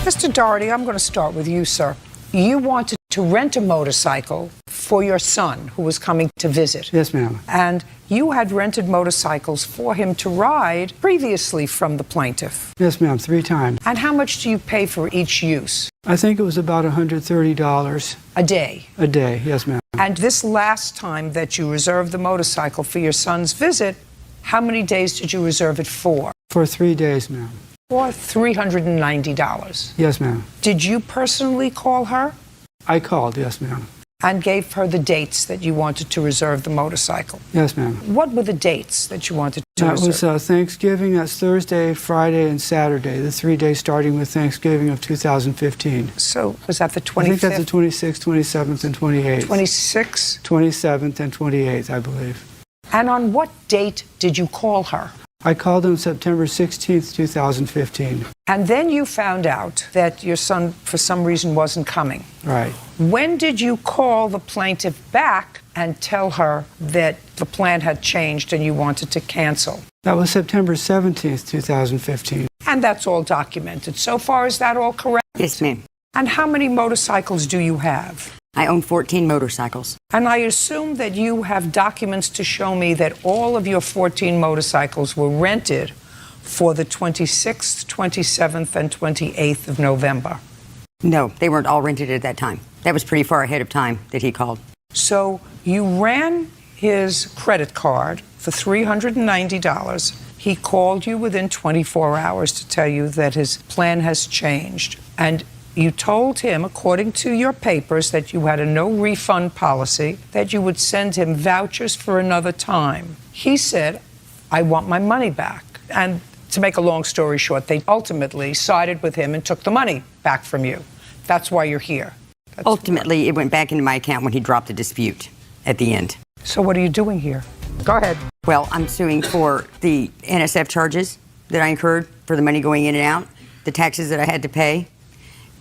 Mr. Doherty, I'm going to start with you, sir. You wanted to rent a motorcycle for your son who was coming to visit. Yes, ma'am. And you had rented motorcycles for him to ride previously from the plaintiff. Yes, ma'am, 3 times. And how much do you pay for each use? I think it was about $130. A day? A day, yes, ma'am. And this last time that you reserved the motorcycle for your son's visit, how many days did you reserve it for? For 3 days, ma'am. For $390. Yes, ma'am. Did you personally call her? I called, yes, ma'am. And gave her the dates that you wanted to reserve the motorcycle? Yes, ma'am. What were the dates that you wanted to reserve? That was Thanksgiving. That's Thursday, Friday, and Saturday. The 3 days starting with Thanksgiving of 2015. So was that the 25th? I think that's the 26th, 27th, and 28th. 26th? 27th and 28th, I believe. And on what date did you call her? I called on September 16th, 2015. And then you found out that your son, for some reason, wasn't coming. Right. When did you call the plaintiff back and tell her that the plan had changed and you wanted to cancel? That was September 17th, 2015. And that's all documented. So far, is that all correct? Yes, ma'am. And how many motorcycles do you have? I own 14 motorcycles. And I assume that you have documents to show me that all of your 14 motorcycles were rented for the 26th, 27th, and 28th of November. No, they weren't all rented at that time. That was pretty far ahead of time that he called. So you ran his credit card for $390. He called you within 24 hours to tell you that his plan has changed. And you told him, according to your papers, that you had a no refund policy, that you would send him vouchers for another time. He said, I want my money back. And to make a long story short, they ultimately sided with him and took the money back from you. That's why you're here. Ultimately, it went back into my account when he dropped the dispute at the end. So what are you doing here? Go ahead. Well, I'm suing for the NSF charges that I incurred for the money going in and out, the taxes that I had to pay,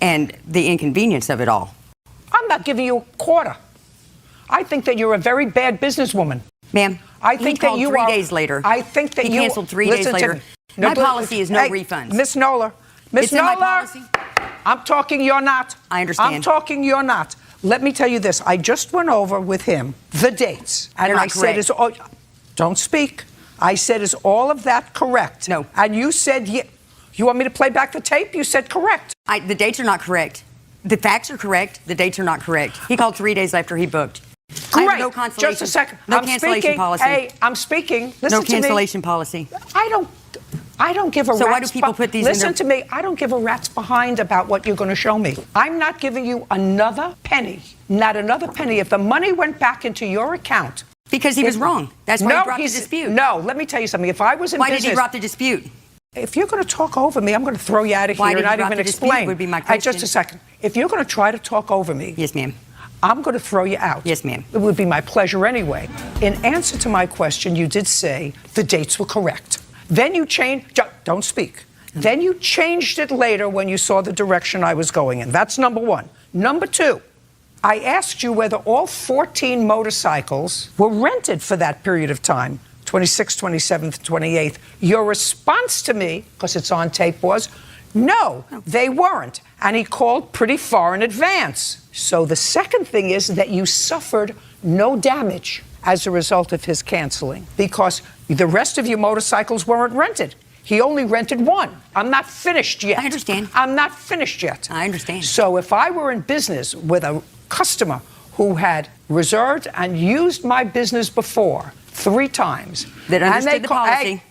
and the inconvenience of it all. I'm not giving you a quarter. I think that you're a very bad businesswoman. Ma'am, I think that you 3 days later. I think that he canceled 3 days later. My policy is no refunds. Miss Nola. It's in my policy. I'm talking, you're not. I understand. I'm talking, you're not. Let me tell you this. I just went over with him the dates. And They're not I said, don't speak. I said, is all of that correct? No. And you said, yeah. You want me to play back the tape? You said correct. The dates are not correct. The facts are correct. The dates are not correct. He called 3 days after he booked. Great. I have no cancellation. Just a second. No I'm cancellation speaking. policy. Hey, I'm speaking. Listen no to me. cancellation policy. I don't give a rat's So why do people put these in Listen to me. I don't give a rat's behind about what you're going to show me. I'm not giving you another penny. Not another penny. If the money went back into your account. Because he was wrong. That's why he dropped the dispute. No, let me tell you something. If I was in why business. Did he drop the dispute? If you're going to talk over me, I'm going to throw you out of Why here did and you not drop even the dispute explain. would be my Hey, question. just a second. If you're going to try to talk over me. Yes, ma'am. I'm going to throw you out. Yes, ma'am. It would be my pleasure anyway. In answer to my question, you did say the dates were correct. Then you changed. Don't speak. Then you changed it later when you saw the direction I was going in. That's number one. Number two, I asked you whether all 14 motorcycles were rented for that period of time, 26th, 27th, 28th. Your response to me, because it's on tape, was, no, they weren't. And he called pretty far in advance. So the second thing is that you suffered no damage as a result of his canceling because the rest of your motorcycles weren't rented. He only rented one. I'm not finished yet. I understand. I'm not finished yet. I understand. So if I were in business with a customer who had reserved and used my business before 3 times. That understood the policy.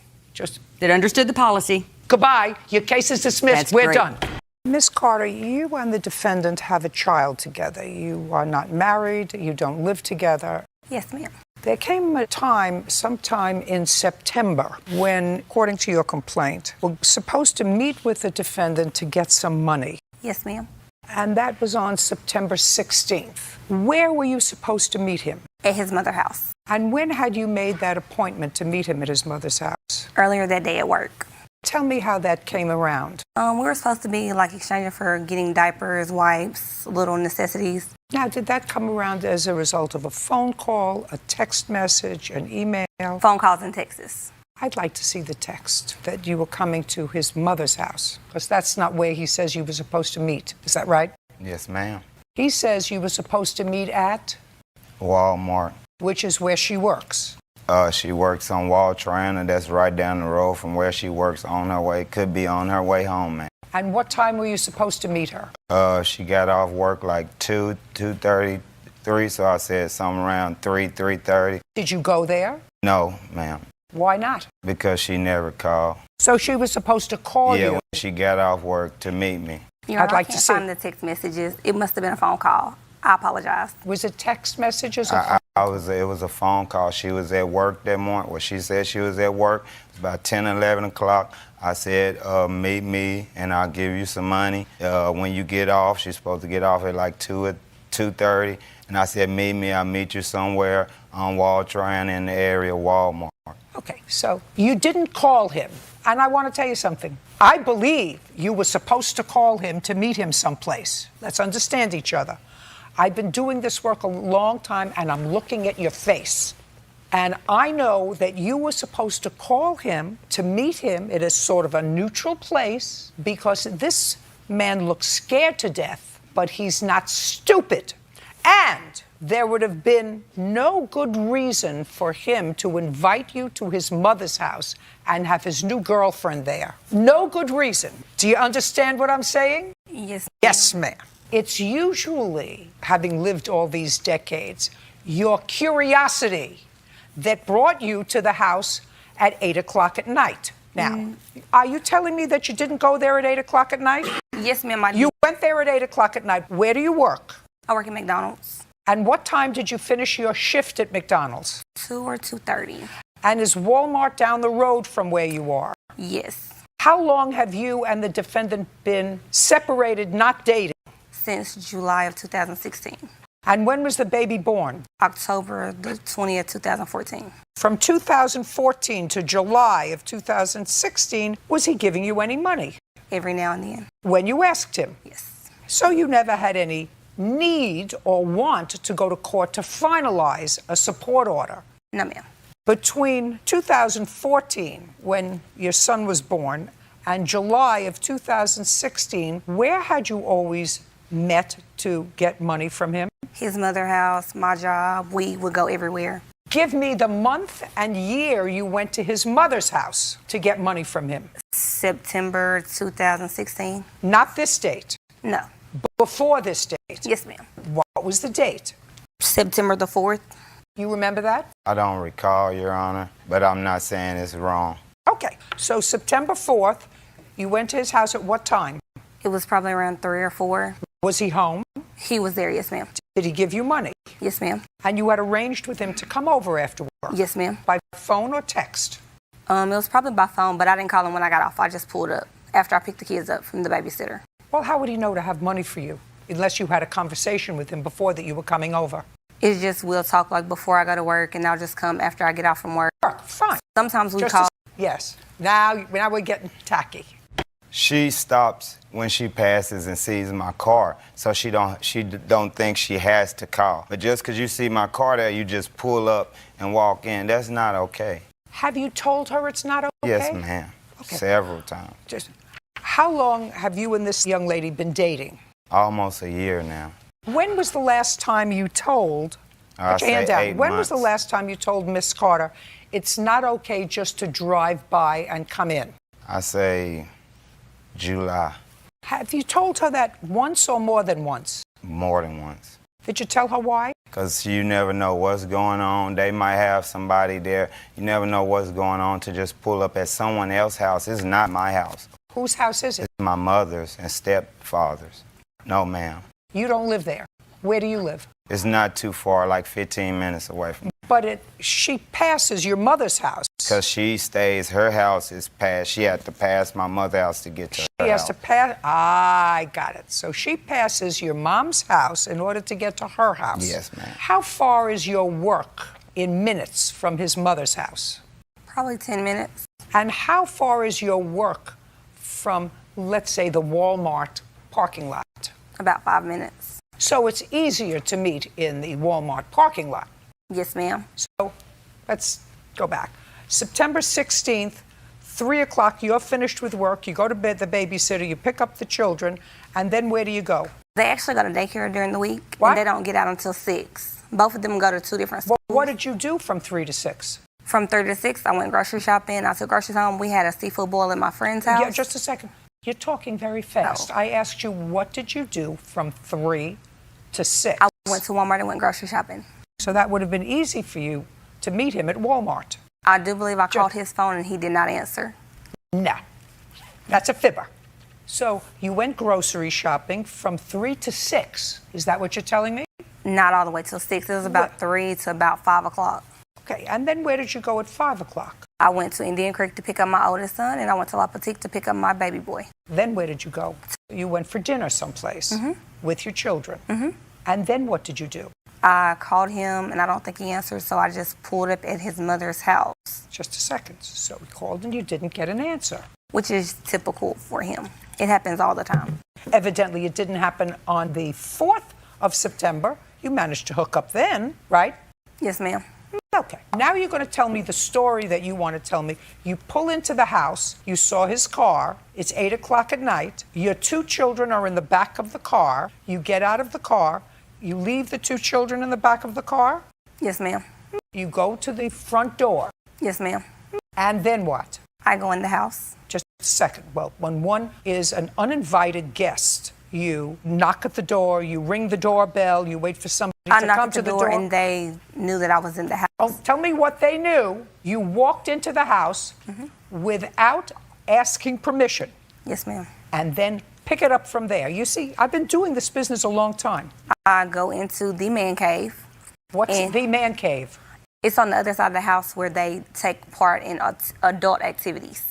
That understood the policy. Goodbye. Your case is dismissed. That's We're great. done. Ms. Carter, you and the defendant have a child together. You are not married. You don't live together. Yes, ma'am. There came a time, sometime in September, when, according to your complaint, we're supposed to meet with the defendant to get some money. Yes, ma'am. And that was on September 16th. Where were you supposed to meet him? At his mother's house. And when had you made that appointment to meet him at his mother's house? Earlier that day at work. Tell me how that came around. We were supposed to be like exchanging for getting diapers, wipes, little necessities. Now, did that come around as a result of a phone call, a text message, an email? Phone calls in Texas. I'd like to see the text that you were coming to his mother's house, because that's not where he says you were supposed to meet. Is that right? Yes, ma'am. He says you were supposed to meet at, Walmart. which is where she works. She works on Wall Triana. That's right down the road from where she works on her way. Could be on her way home, man. And what time were you supposed to meet her? She got off work like 2:30, 3, so I said something around 3:30. Did you go there? No, ma'am, Why not? because she never called. So she was supposed to call Yeah, you. when she got off work to meet me. I'd like I to can't see. find the text messages. It must have been a phone call. I apologize. Was it text messages? Or It was a phone call. She was at work that morning. Well, she said she was at work. It was about 10, 11 o'clock. I said, meet me and I'll give you some money. When you get off, she's supposed to get off at like 2:30. And I said, meet me. I'll meet you somewhere on Wall Triana in the area, Walmart. Okay, so you didn't call him. And I want to tell you something. I believe you were supposed to call him to meet him someplace. Let's understand each other. I've been doing this work a long time, and I'm looking at your face. And I know that you were supposed to call him to meet him at a sort of a neutral place, because this man looks scared to death, but he's not stupid. And there would have been no good reason for him to invite you to his mother's house and have his new girlfriend there. No good reason. Do you understand what I'm saying? Yes. Yes, ma'am. It's usually, having lived all these decades, your curiosity that brought you to the house at 8 o'clock at night. Now, are you telling me that you didn't go there at 8 o'clock at night? Yes, ma'am. I did. You went there at 8 o'clock at night. Where do you work? I work at McDonald's. And what time did you finish your shift at McDonald's? 2 or 2:30. And is Walmart down the road from where you are? Yes. How long have you and the defendant been separated, not dating? Since July of 2016. And when was the baby born? October the 20th, 2014. From 2014 to July of 2016, was he giving you any money? Every now and then. When you asked him. Yes. So you never had any need or want to go to court to finalize a support order. No, ma'am. Between 2014, when your son was born, and July of 2016, where had you always met to get money from him? His mother house, my job, we would go everywhere. Give me the month and year you went to his mother's house to get money from him. September 2016. Not this date, No. before this date. Yes, ma'am. What was the date? September the 4th. You remember that? I don't recall, Your Honor, but I'm not saying it's wrong. Okay, so September 4th, you went to his house at what time? It was probably around 3 or 4. Was he home? He was there, yes, ma'am. Did he give you money? Yes, ma'am. And you had arranged with him to come over after work? Yes, ma'am. By phone or text? It was probably by phone, but I didn't call him when I got off. I just pulled up after I picked the kids up from the babysitter. Well, how would he know to have money for you unless you had a conversation with him before that you were coming over? It's just we'll talk like before I go to work, and I'll just come after I get off from work. Fine. Sometimes we Just call. yes. Now we're getting tacky. She stops when she passes and sees my car, so she don't think she has to call. But just because you see my car there, you just pull up and walk in. That's not okay. Have you told her it's not okay? Yes, ma'am. Okay. Several times. Just, how long have you and this young lady been dating? Almost a year now. When was the last time you told, I put your hand say down. 8 When was the months. last time you told Miss Carter it's not okay just to drive by and come in? I say July, Have you told her that once or more than once? more than once. Did you tell her why? Because you never know what's going on. They might have somebody there. You never know what's going on to just pull up at someone else's house. It's not my house. Whose house is it? It's my mother's and stepfather's. No, ma'am. You don't live there. Where do you live? It's not too far, like 15 minutes away from me. But she passes your mother's house. Because she stays, her house is past. She had to pass my mother's house to get to her She has house. to pass. I got it. So she passes your mom's house in order to get to her house. Yes, ma'am. How far is your work in minutes from his mother's house? Probably 10 minutes. And how far is your work from, let's say, the Walmart parking lot? About 5 minutes. So it's easier to meet in the Walmart parking lot. Yes, ma'am. So let's go back. September 16th, 3 o'clock, you're finished with work, you go to bed, the babysitter, you pick up the children, and then where do you go? They actually go to daycare during the week, What? and they don't get out until 6. Both of them go to 2 different schools. What did you do from 3 to 6? From 3 to 6, I went grocery shopping. I took groceries home. We had a seafood boil at my friend's house. Yeah, just a second. You're talking very fast. Oh. I asked you, what did you do from 3 to 6? I went to Walmart and went grocery shopping. So that would have been easy for you to meet him at Walmart. I do believe I called his phone and he did not answer. No, that's a fibber. So you went grocery shopping from 3 to 6. Is that what you're telling me? Not all the way till 6. It was about 3 to about 5 o'clock. Okay, and then where did you go at 5 o'clock? I went to Indian Creek to pick up my oldest son, and I went to La Petite to pick up my baby boy. Then where did you go? You went for dinner someplace with your children. And then what did you do? I called him, and I don't think he answered, so I just pulled up at his mother's house, Just a second. So we called and you didn't get an answer. which is typical for him. It happens all the time. Evidently, it didn't happen on the 4th of September. You managed to hook up then, right? Yes, ma'am. Okay. Now you're going to tell me the story that you want to tell me. You pull into the house. You saw his car. It's 8 o'clock at night. Your 2 children are in the back of the car. You get out of the car. You leave the 2 children in the back of the car. Yes, ma'am. You go to the front door. Yes, ma'am. And then what? I go in the house. Just a second. Well, when one is an uninvited guest, you knock at the door, you ring the doorbell, you wait for somebody I to knocked come at to the the door, door. and they knew that I was in the house. Oh, tell me what they knew. You walked into the house without asking permission, Yes, ma'am. and then pick it up from there. You see, I've been doing this business a long time. I go into the man cave. What's And- the man cave? It's on the other side of the house where they take part in adult activities.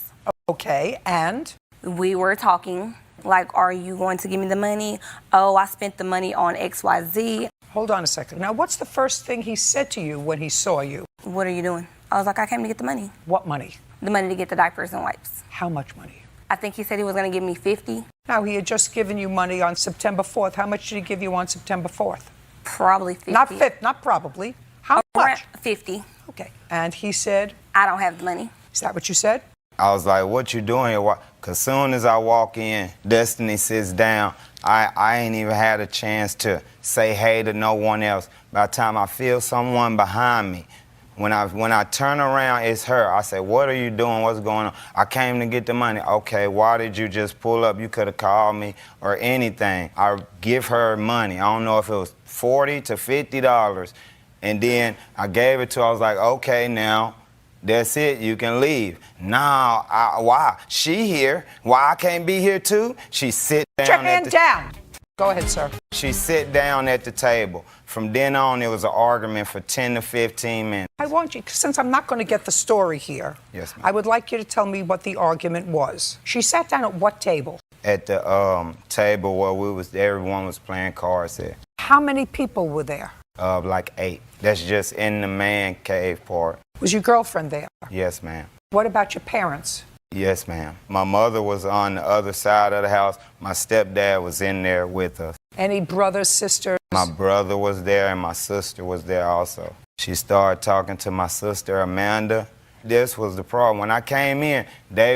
Okay, and We were talking, like, are you going to give me the money? Oh, I spent the money on XYZ. hold on a second. Now, what's the first thing he said to you when he saw you? What are you doing? I was like, I came to get the money. What money? The money to get the diapers and wipes. How much money? I think he said he was going to give me 50, Now, he had just given you money on September 4th. How much did he give you on September 4th? probably 50. Not 5th, not probably. How Around much? 50. Okay. And he said, I don't have the money. is that what you said? I was like, what you doing here? Because soon as I walk in, Destiny sits down. I ain't even had a chance to say hey to no one else. By the time I feel someone behind me, when I turn around, it's her. I say, what are you doing? What's going on? I came to get the money. Okay, why did you just pull up? You could have called me or anything. I give her money. I don't know if it was $40 to $50. And then I gave it to her. I was like, okay, now, that's it. You can leave. Now, why? She here. Why I can't be here too? She sit down. Put your hand down. Go ahead, sir. She sit down at the table. From then on, it was an argument for 10 to 15 minutes. I want you, since I'm not going to get the story here, Yes, ma'am. I would like you to tell me what the argument was. She sat down at what table? At the table where everyone was playing cards at. How many people were there? Like 8. That's just in the man cave part. Was your girlfriend there? Yes, ma'am. What about your parents? Yes, ma'am. My mother was on the other side of the house. My stepdad was in there with us. Any brothers, sisters? My brother was there and my sister was there also. She started talking to my sister Amanda. This was the problem. When I came in, they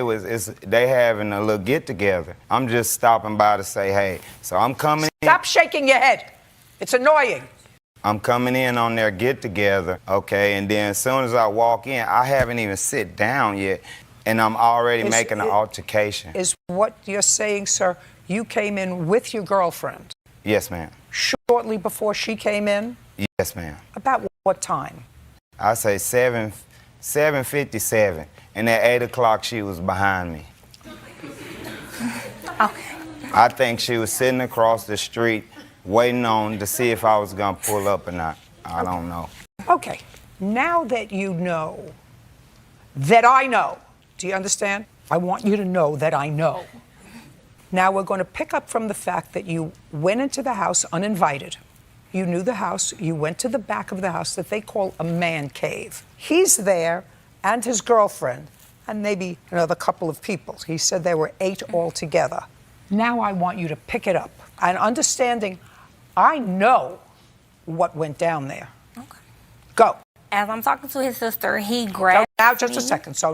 having a little get together. I'm just stopping by to say hey. So I'm coming in. Stop shaking your head. It's annoying. I'm coming in on their get together, okay, and then as soon as I walk in, I haven't even sit down yet, and I'm already making an altercation. Is what you're saying, sir, you came in with your girlfriend Yes, ma'am. shortly before she came in? Yes, ma'am. About what time? I say 7:57, and at 8 o'clock she was behind me. Okay. I think she was sitting across the street waiting on to see if I was gonna pull up or not. I don't know. Okay, now that you know that I know, do you understand? I want you to know that I know. Now we're going to pick up from the fact that you went into the house uninvited. You knew the house, you went to the back of the house that they call a man cave. He's there and his girlfriend and maybe another couple of people. He said there were 8 altogether. Now I want you to pick it up and understanding I know what went down there. Okay. Go. As I'm talking to his sister, he grabbed. Now, just a second. So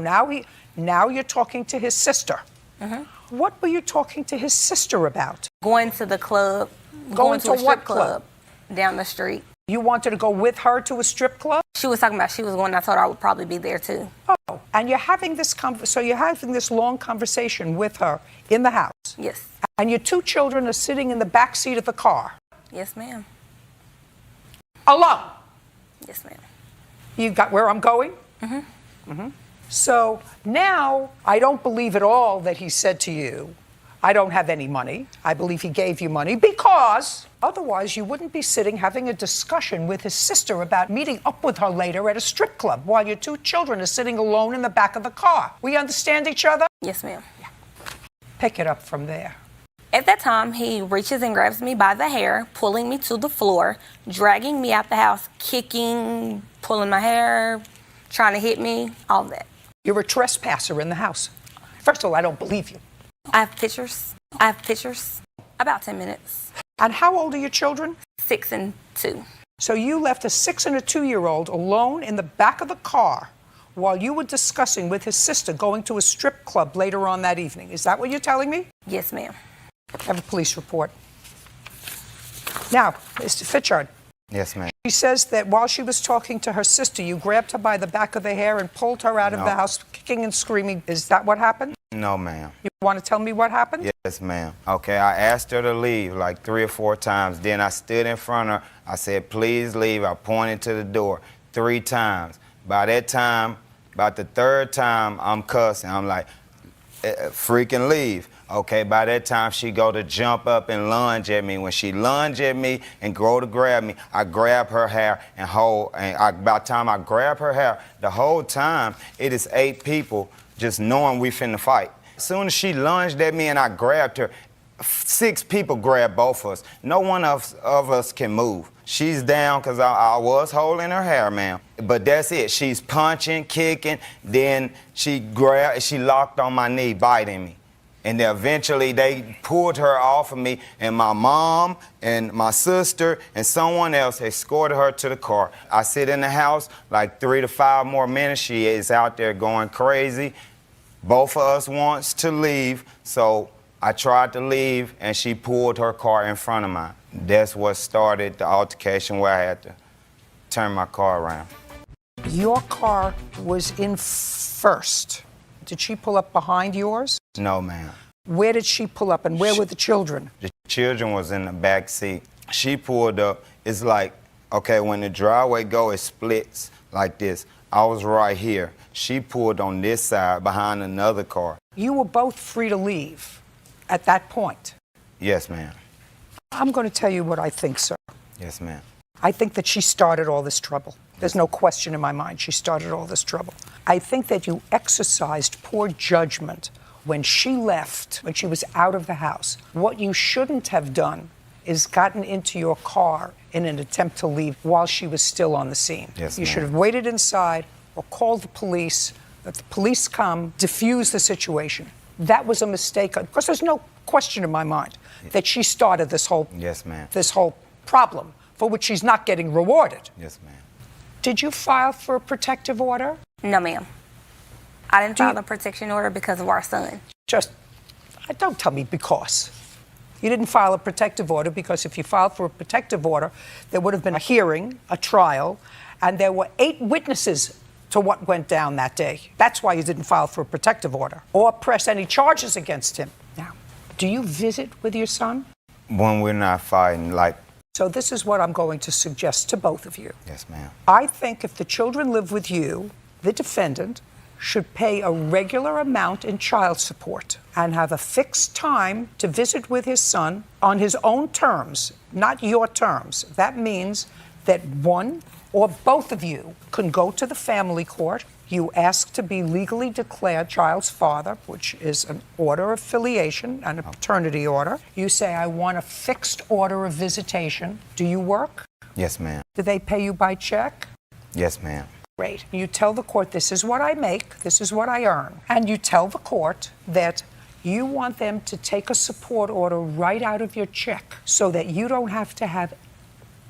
now you're talking to his sister. What were you talking to his sister about? Going to the club. Going to a to what strip club down the street. You wanted to go with her to a strip club? She was talking about she was going. I told her I would probably be there too. Oh, and you're having this so you're having this long conversation with her in the house. Yes. And your two children are sitting in the back seat of the car. Yes, ma'am. Alone. Yes, ma'am. You got where I'm going? So now I don't believe at all that he said to you, I don't have any money. I believe he gave you money because otherwise you wouldn't be sitting having a discussion with his sister about meeting up with her later at a strip club while your two children are sitting alone in the back of the car. We understand each other? Yes, ma'am. Pick it up from there. At that time, he reaches and grabs me by the hair, pulling me to the floor, dragging me out the house, kicking, pulling my hair, trying to hit me, all that. You're a trespasser in the house. First of all, I don't believe you. I have pictures. About 10 minutes. And how old are your children? 6 and 2. So you left a 6 and a 2-year-old alone in the back of the car while you were discussing with his sister going to a strip club later on that evening. Is that what you're telling me? Yes, ma'am. I have a police report. Now, Mr. Fitchard, Yes, ma'am. she says that while she was talking to her sister, you grabbed her by the back of the hair and pulled her out of the house, kicking and screaming. Is that what happened? No, ma'am. You want to tell me what happened? Yes, ma'am. Okay, I asked her to leave like 3 or 4 times. Then I stood in front of her. I said, please leave. I pointed to the door 3 times. By that time, about the 3rd time, I'm cussing. I'm like, freaking leave. Okay, by that time, she go to jump up and lunge at me. When she lunge at me and go to grab me, I grab her hair and hold. And by the time I grab her hair, the whole time, it is 8 people just knowing we finna fight. As soon as she lunged at me and I grabbed her, 6 people grabbed both of us. No one of us can move. She's down because I was holding her hair, ma'am. But that's it. She's punching, kicking. Then she locked on my knee, biting me. And then eventually they pulled her off of me, and my mom and my sister and someone else escorted her to the car. I sit in the house like 3 to 5 more minutes. She is out there going crazy. Both of us wants to leave, so I tried to leave, and she pulled her car in front of mine. That's what started the altercation where I had to turn my car around. Your car was in first. Did she pull up behind yours? No, ma'am. Where did she pull up, and where were the children? The children was in the back seat. She pulled up. It's like, okay, when the driveway go, it splits like this. I was right here. She pulled on this side behind another car. You were both free to leave at that point. Yes, ma'am. I'm going to tell you what I think, sir. Yes, ma'am. I think that she started all this trouble. There's no question in my mind she started all this trouble. I think that you exercised poor judgment when she left, when she was out of the house. What you shouldn't have done is gotten into your car in an attempt to leave while she was still on the scene. Yes, you ma'am. should have waited inside or called the police, let the police come, diffuse the situation. That was a mistake, because there's no question in my mind that she started this whole, Yes, ma'am. this whole problem for which she's not getting rewarded. Yes, ma'am. Did you file for a protective order? No, ma'am. I didn't file the protection order because of our son. Don't tell me because. You didn't file a protective order because if you filed for a protective order, there would have been a hearing, a trial, and there were 8 witnesses to what went down that day. That's why you didn't file for a protective order or press any charges against him. Now, do you visit with your son? When we're not fighting, like... So this is what I'm going to suggest to both of you. Yes, ma'am. I think if the children live with you, the defendant should pay a regular amount in child support and have a fixed time to visit with his son on his own terms, not your terms. That means that one or both of you can go to the family court. You ask to be legally declared child's father, which is an order of filiation and a paternity order. You say, I want a fixed order of visitation. Do you work? Yes, ma'am. Do they pay you by check? Yes, ma'am. Great. You tell the court, this is what I make, this is what I earn. And you tell the court that you want them to take a support order right out of your check so that you don't have to have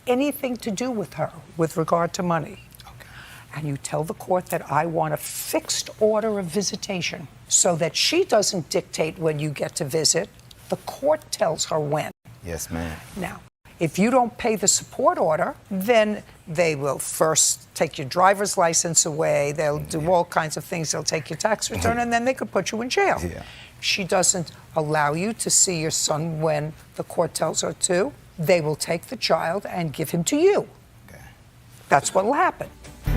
anything to do with her with regard to money. Okay. and you tell the court that I want a fixed order of visitation so that she doesn't dictate when you get to visit. The court tells her when. Yes, ma'am. Now, if you don't pay the support order, then they will first take your driver's license away. They'll do all kinds of things. They'll take your tax return, and then they could put you in jail. Yeah. She doesn't allow you to see your son when the court tells her to. They will take the child and give him to you. Okay. That's what will happen.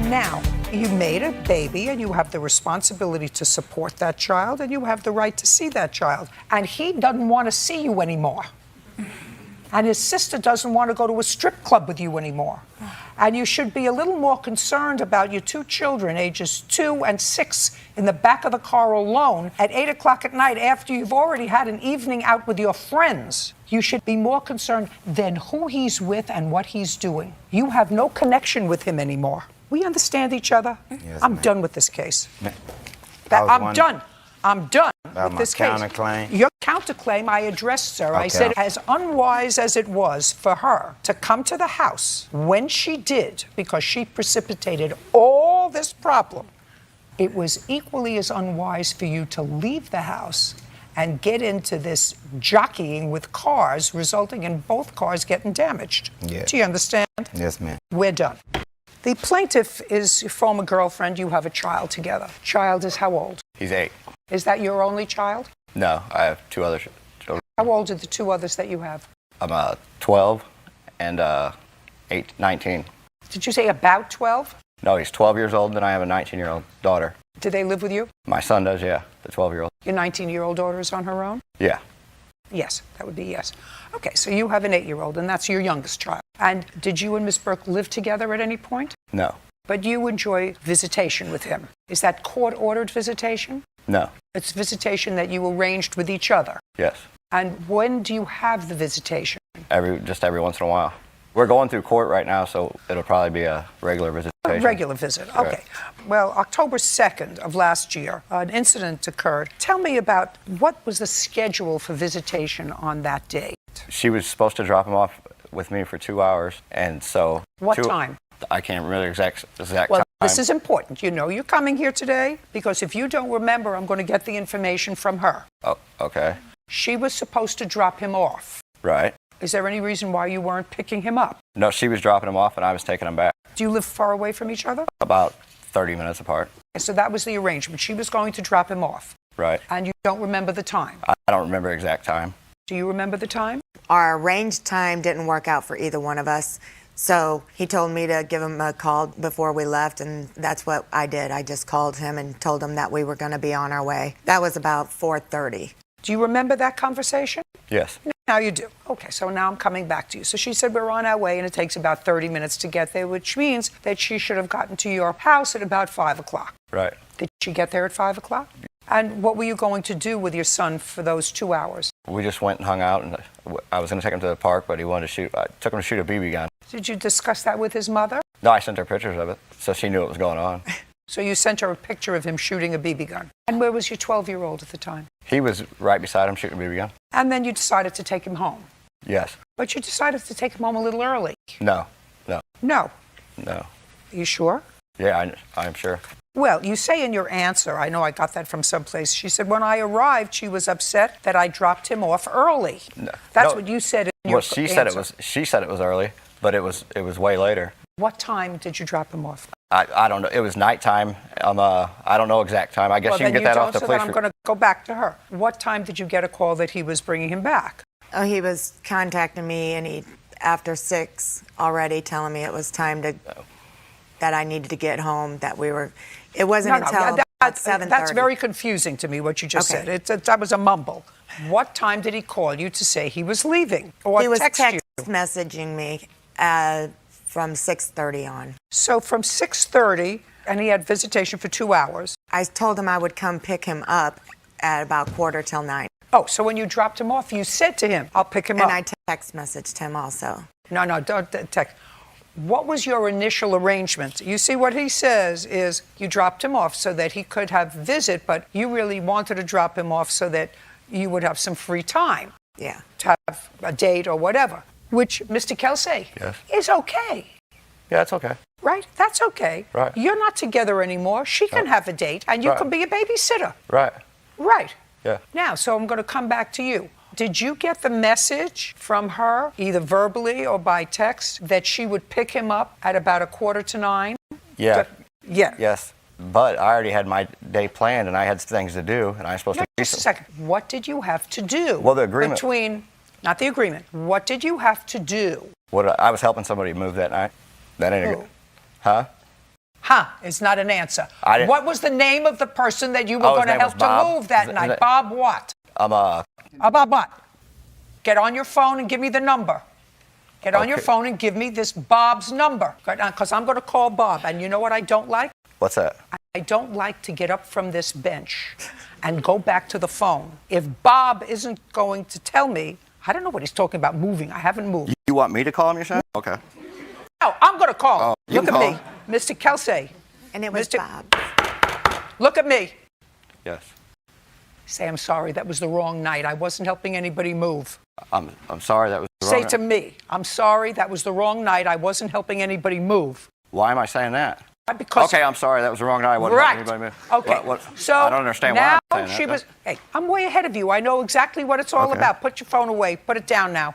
Now, you made a baby, and you have the responsibility to support that child, and you have the right to see that child. And he doesn't want to see you anymore. And his sister doesn't want to go to a strip club with you anymore. And you should be a little more concerned about your two children, ages 2 and 6, in the back of the car alone at 8 o'clock at night after you've already had an evening out with your friends. You should be more concerned than who he's with and what he's doing. You have no connection with him anymore. We understand each other? Yes, I'm ma'am. done with this case. I was I'm wondering done. I'm done about with my this case. counterclaim? Your counterclaim I addressed, sir. I Okay. said, as unwise as it was for her to come to the house when she did, because she precipitated all this problem, it was equally as unwise for you to leave the house and get into this jockeying with cars, resulting in both cars getting damaged. Yeah. Do you understand? Yes, ma'am. We're done. The plaintiff is your former girlfriend. You have a child together. Child is how old? He's 8. Is that your only child? No, I have 2 other children. How old are the 2 others that you have? I'm 12 and 19. Did you say about 12? No, he's 12 years old, and I have a 19-year-old daughter. Do they live with you? My son does, yeah, the 12-year-old. Your 19-year-old daughter is on her own? Yeah, Yes, that would be yes. Okay, so you have an 8-year-old, and that's your youngest child. And did you and Miss Burke live together at any point? no, But you enjoy visitation with him. Is that court-ordered visitation? no, It's visitation that you arranged with each other. yes, And when do you have the visitation? just every once in a while. We're going through court right now, so it'll probably be a regular A visitation. regular visit, okay. Right. Well, October 2nd of last year, an incident occurred. Tell me about what was the schedule for visitation on that day? She was supposed to drop him off with me for 2 hours, and so... What time? I can't remember the exact Well, time. this is important. You know you're coming here today because if you don't remember, I'm going to get the information from her. Oh, okay, She was supposed to drop him off. right. Is there any reason why you weren't picking him up? No, she was dropping him off, and I was taking him back. Do you live far away from each other? About 30 minutes apart, So that was the arrangement. She was going to drop him off. right. And you don't remember the time. I don't remember the exact time. Do you remember the time? Our arranged time didn't work out for either one of us. So he told me to give him a call before we left, and that's what I did. I just called him and told him that we were going to be on our way. That was about 4:30. Do you remember that conversation? Yes, Now you do. Okay, so now I'm coming back to you. So she said we're on our way and it takes about 30 minutes to get there, which means that she should have gotten to your house at about 5 o'clock. right. Did she get there at 5 o'clock? And what were you going to do with your son for those 2 hours? We just went and hung out, and I was going to take him to the park, but he wanted to shoot. I took him to shoot a BB gun. Did you discuss that with his mother? No, I sent her pictures of it, so she knew what was going on. So you sent her a picture of him shooting a BB gun. And where was your 12-year-old at the time? He was right beside him shooting a BB gun. And then you decided to take him home. Yes. But you decided to take him home a little early. No. No. No. Are you sure? Yeah, I'm sure. Well, you say in your answer, I know I got that from someplace, she said, when I arrived, she was upset that I dropped him off early. No. That's No. what you said in your Well, she answer. said it was early, but it was way later. What time did you drop him off? I don't know. It was nighttime. I don't know exact time. I guess you can get that off the so police. then I'm going to go back to her. What time did you get a call that he was bringing him back? Oh, he was contacting me, and after 6 already, telling me it was time that I needed to get home. That we were. It wasn't until about 7:30. That's very confusing to me, what you just Okay. said. That was a mumble. What time did he call you to say he was leaving? Or He was text text you? messaging me from 6:30 on. So from 6:30, and he had visitation for 2 hours. I told him I would come pick him up at about 8:45. Oh, so when you dropped him off, you said to him, I'll pick him up. And I text messaged him also. No, don't text. What was your initial arrangement? You see, what he says is you dropped him off so that he could have visit, but you really wanted to drop him off so that you would have some free time Yeah. to have a date or whatever, which, Mr. Kelsey, Yes. is okay. Yeah, it's okay. Right? That's okay. Right. You're not together anymore. She can have a date, and you Right. can be a babysitter. Right. Right. Yeah. Now, so I'm going to come back to you. Did you get the message from her, either verbally or by text, that she would pick him up at about 8:45? Yeah. Yeah. Yes. But I already had my day planned, and I had things to do, and I was supposed No, to do just a something. second. What did you have to do? Well, the agreement. Not the agreement. What did you have to do? I was helping somebody move that night. That ain't a Who? good. Huh? Huh, is not an answer. I didn't- What was the name of the person that you were Oh, his going to name help was to Bob. move that Is night? that- Bob what? Bob what? Get on your phone and give me the number. Get on your Okay. phone and give me this Bob's number. Because I'm going to call Bob. And you know what I don't like? What's that? I don't like to get up from this bench and go back to the phone. If Bob isn't going to tell me, I don't know what he's talking about moving. I haven't moved. You want me to call him, you're saying? Okay. No, I'm going to call. Oh, you Look can at call me, him. Mr. Kelsey. And it was Mr. Bob. Look at me. Yes. Say, I'm sorry, that was the wrong night. I wasn't helping anybody move. I'm sorry that was the Say wrong. to me, I'm sorry, that was the wrong night. I wasn't helping anybody move. Why am I saying that? Because Okay, I'm sorry. That was the wrong night. I wasn't right. helping anybody move. Okay. So I don't understand now why I'm saying she that. was. Hey, I'm way ahead of you. I know exactly what it's all Okay. about. Put your phone away. Put it down now.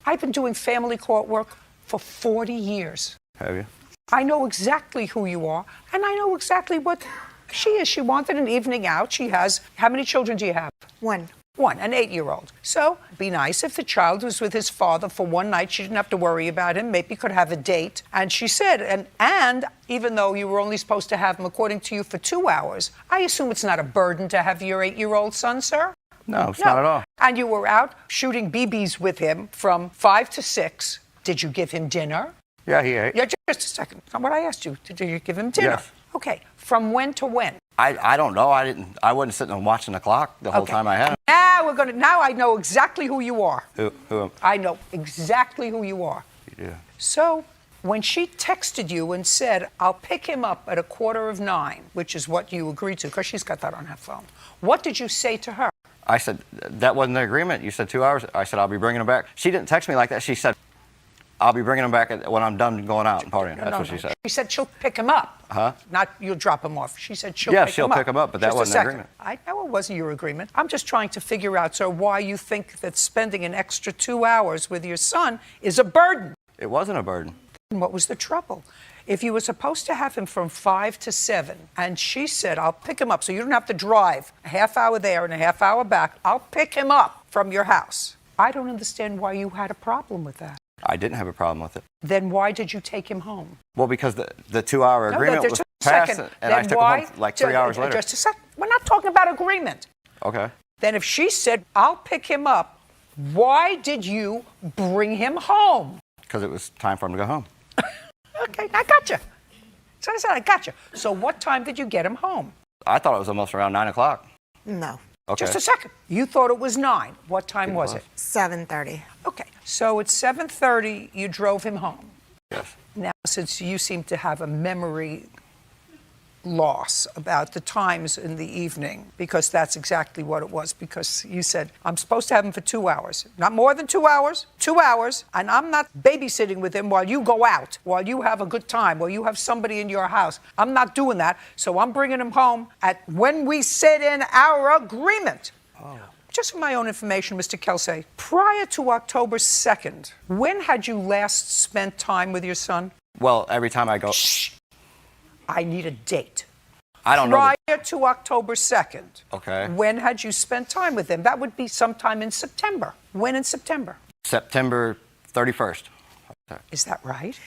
I've been doing family court work for 40 years. Have you? I know exactly who you are, and I know exactly what she is. She wanted an evening out. She has. How many children do you have? One. One, an 8-year-old. So, be nice if the child was with his father for one night. She didn't have to worry about him. Maybe could have a date. And she said, and even though you were only supposed to have him, according to you, for 2 hours, I assume it's not a burden to have your 8-year-old son, sir? No, it's not at all. And you were out shooting BBs with him from 5 to 6. Did you give him dinner? Yeah, he ate. Yeah, just a second. That's not what I asked you. Did you give him dinner? Yes. Okay. From when to when? I don't know. I wasn't sitting and watching the clock the whole Okay. time I had him. Now I know exactly who you are. Who? I know exactly who you are. Yeah. So when she texted you and said, I'll pick him up at 8:45, which is what you agreed to, because she's got that on her phone, what did you say to her? I said, that wasn't the agreement. You said 2 hours. I said, I'll be bringing him back. She didn't text me like that. She said, I'll be bringing him back when I'm done going out and partying. That's what she said. She said she'll pick him up. Huh? Not you'll drop him off. She said she'll Yeah, pick she'll him up. pick him up, but that Just a wasn't the second. agreement. I know it wasn't your agreement. I'm just trying to figure out, sir, why you think that spending an extra 2 hours with your son is a burden. It wasn't a burden. And what was the trouble? If you were supposed to have him from 5 to 7, and she said, I'll pick him up, so you don't have to drive a half hour there and a half hour back. I'll pick him up from your house. I don't understand why you had a problem with that. I didn't have a problem with it. Then why did you take him home? Well, because the 2 hour No, agreement just was a passed, second. and I Then took why? him home like 3 hours later. Just a second. We're not talking about agreement. Okay. Then if she said, I'll pick him up, why did you bring him home? Because it was time for him to go home. Okay, I got you. So I said, I got you. So what time did you get him home? I thought it was almost around 9 o'clock. No. Okay. Just a second. You thought it was 9. What time was it? 7:30. Okay, so at 7:30, you drove him home. Yes. Now, since you seem to have a memory loss about the times in the evening, because that's exactly what it was, because you said, I'm supposed to have him for 2 hours. Not more than 2 hours, 2 hours, and I'm not babysitting with him while you go out, while you have a good time, while you have somebody in your house. I'm not doing that, so I'm bringing him home at when we said in our agreement. Oh. Just for my own information, Mr. Kelsey, prior to October 2nd, when had you last spent time with your son? Well, every time I go, Shh. I need a date. I don't know. Prior to October 2nd. Okay. When had you spent time with him? That would be sometime in September. When in September? September 31st. Is that right?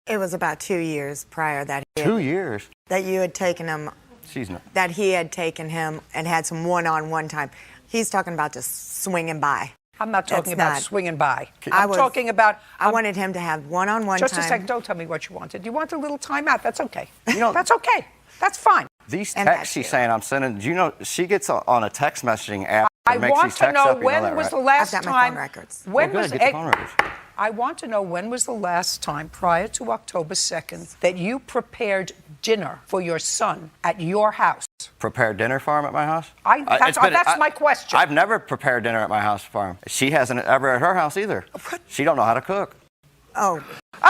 It was about 2 years prior that 2 years. that you had taken him, She's not. that he had taken him and had some one-on-one time. He's talking about just swinging by. I'm not talking That's about not- swinging by. I I'm was- talking about... I wanted him to have one-on-one time. Just a second. Don't tell me what you wanted. You want a little time out. That's okay. You know- That's okay. That's fine. These And texts that she's too. saying I'm sending, do you know, she gets on a text messaging app I that makes want these to texts know up. You know when that, was right? the last I've got my time... phone records. When Well, was good. Get the phone records. I want to know when was the last time prior to October 2nd that you prepared dinner for your son at your house? Prepare dinner for him at my house? That's my question. I've never prepared dinner at my house for him. She hasn't ever at her house either. She don't know how to cook. Oh,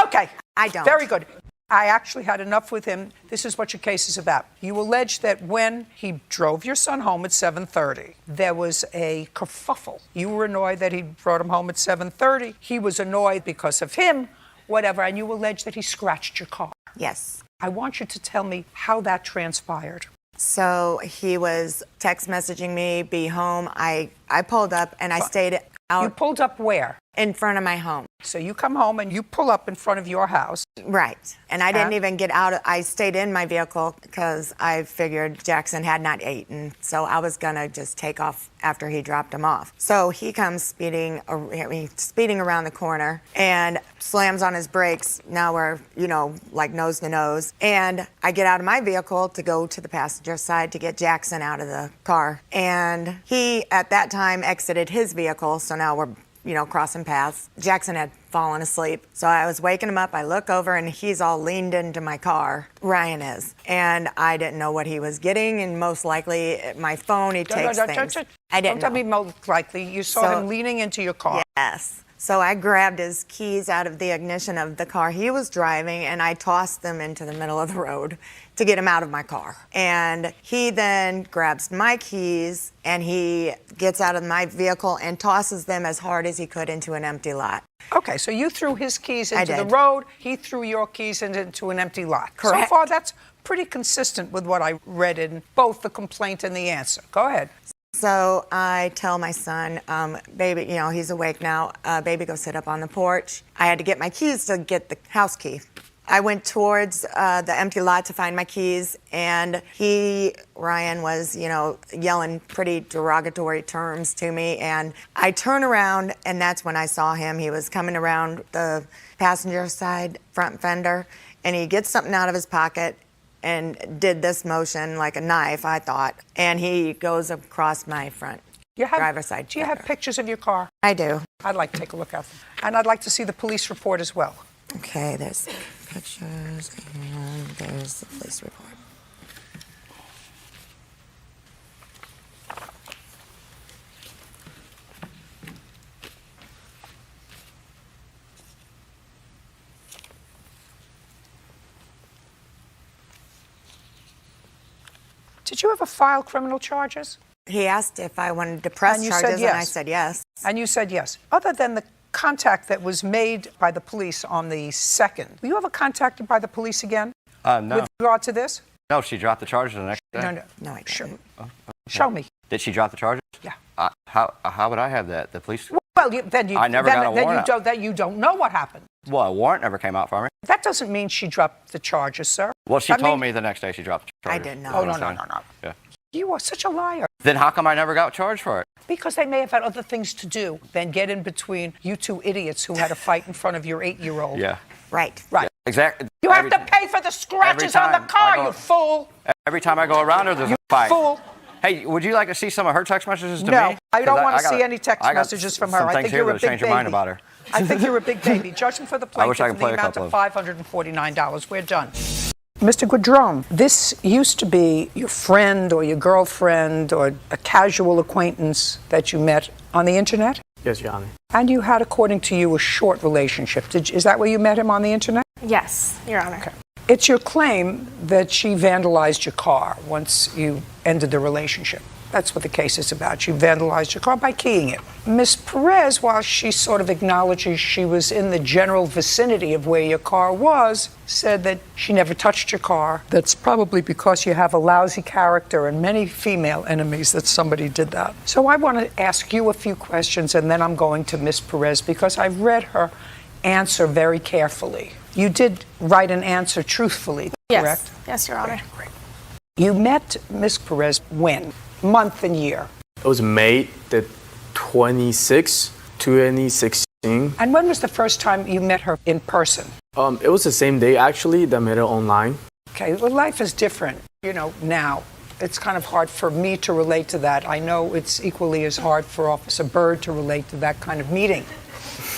Okay. I don't. Very good. I actually had enough with him. This is what your case is about. You allege that when he drove your son home at 7:30, there was a kerfuffle. You were annoyed that he brought him home at 7:30. He was annoyed because of him, whatever, and you allege that he scratched your car. Yes. I want you to tell me how that transpired. So he was text messaging me, be home. I pulled up and I stayed out. You pulled up where? In front of my home. So you come home and you pull up in front of your house. Right. And I didn't even get out. I stayed in my vehicle because I figured Jackson had not eaten. So I was going to just take off after he dropped him off. So he comes speeding around the corner and slams on his brakes. Now we're, like nose to nose. And I get out of my vehicle to go to the passenger side to get Jackson out of the car. And he, at that time, exited his vehicle. So now we're crossing paths. Jackson had fallen asleep. So I was waking him up. I look over and he's all leaned into my car. Ryan is. And I didn't know what he was getting. And most likely my phone, he takes things. I didn't know. Don't tell me most likely. You saw him leaning into your car. Yes. So I grabbed his keys out of the ignition of the car he was driving and I tossed them into the middle of the road to get him out of my car. And he then grabs my keys and he gets out of my vehicle and tosses them as hard as he could into an empty lot. Okay, so you threw his keys into the road, he threw your keys into an empty lot. Correct. So far, that's pretty consistent with what I read in both the complaint and the answer. Go ahead. So I tell my son, baby, he's awake now, baby, go sit up on the porch. I had to get my keys to get the house key. I went towards the empty lot to find my keys, and Ryan was, yelling pretty derogatory terms to me, and I turn around, and that's when I saw him. He was coming around the passenger side front fender, and he gets something out of his pocket and did this motion like a knife, I thought, and he goes across my front driver's side. Do you have pictures of your car? I do. I'd like to take a look at them. And I'd like to see the police report as well. Okay, there's pictures and there's the police report. Did you ever file criminal charges? He asked if I wanted to press And you charges, said yes. and I said yes. And you said yes. Other than the contact that was made by the police on the 2nd, were you ever contacted by the police again? No. With regard to this? No, she dropped the charges the next day. No, I didn't. Sure. Show me. Did she drop the charges? Yeah. How would I have that? The police? Well, I never got a warrant. Then you don't know what happened. Well, a warrant never came out for me. That doesn't mean she dropped the charges, sir. Well, she told me the next day she dropped the charges. I didn't know. Oh, no. Yeah. You are such a liar. Then how come I never got charged for it? Because they may have had other things to do than get in between you two idiots who had a fight in front of your 8-year-old. Yeah. Right. Right. Exactly. You have to pay for the scratches on the car, you fool. Every time I go around her, there's a fight. Fool. Hey, would you like to see some of her text messages to me? No, I don't want to got see any text messages from her. Some I things think here you're a that'll big change your mind baby. about her. I think you're a big baby. Judging for the I wish plaintiff I in could the play a amount couple of $549. We're done. Mr. Guidron, this used to be your friend or your girlfriend or a casual acquaintance that you met on the internet? Yes, Your Honor. And you had, according to you, a short relationship. Is that where you met him, on the internet? Yes, Your Honor. Okay. It's your claim that she vandalized your car once you ended the relationship. That's what the case is about. She vandalized your car by keying it. Ms. Perez, while she sort of acknowledges she was in the general vicinity of where your car was, said that she never touched your car. That's probably because you have a lousy character and many female enemies that somebody did that. So I want to ask you a few questions, and then I'm going to Ms. Perez because I've read her answer very carefully. You did write an answer truthfully, correct? Yes, Your Honor. Great. You met Ms. Perez when? Month and year? It was May the 26th, 2016. And when was the first time you met her in person? It was the same day, actually, that I met her online. Okay, well, life is different, now. It's kind of hard for me to relate to that. I know it's equally as hard for Officer Byrd to relate to that kind of meeting.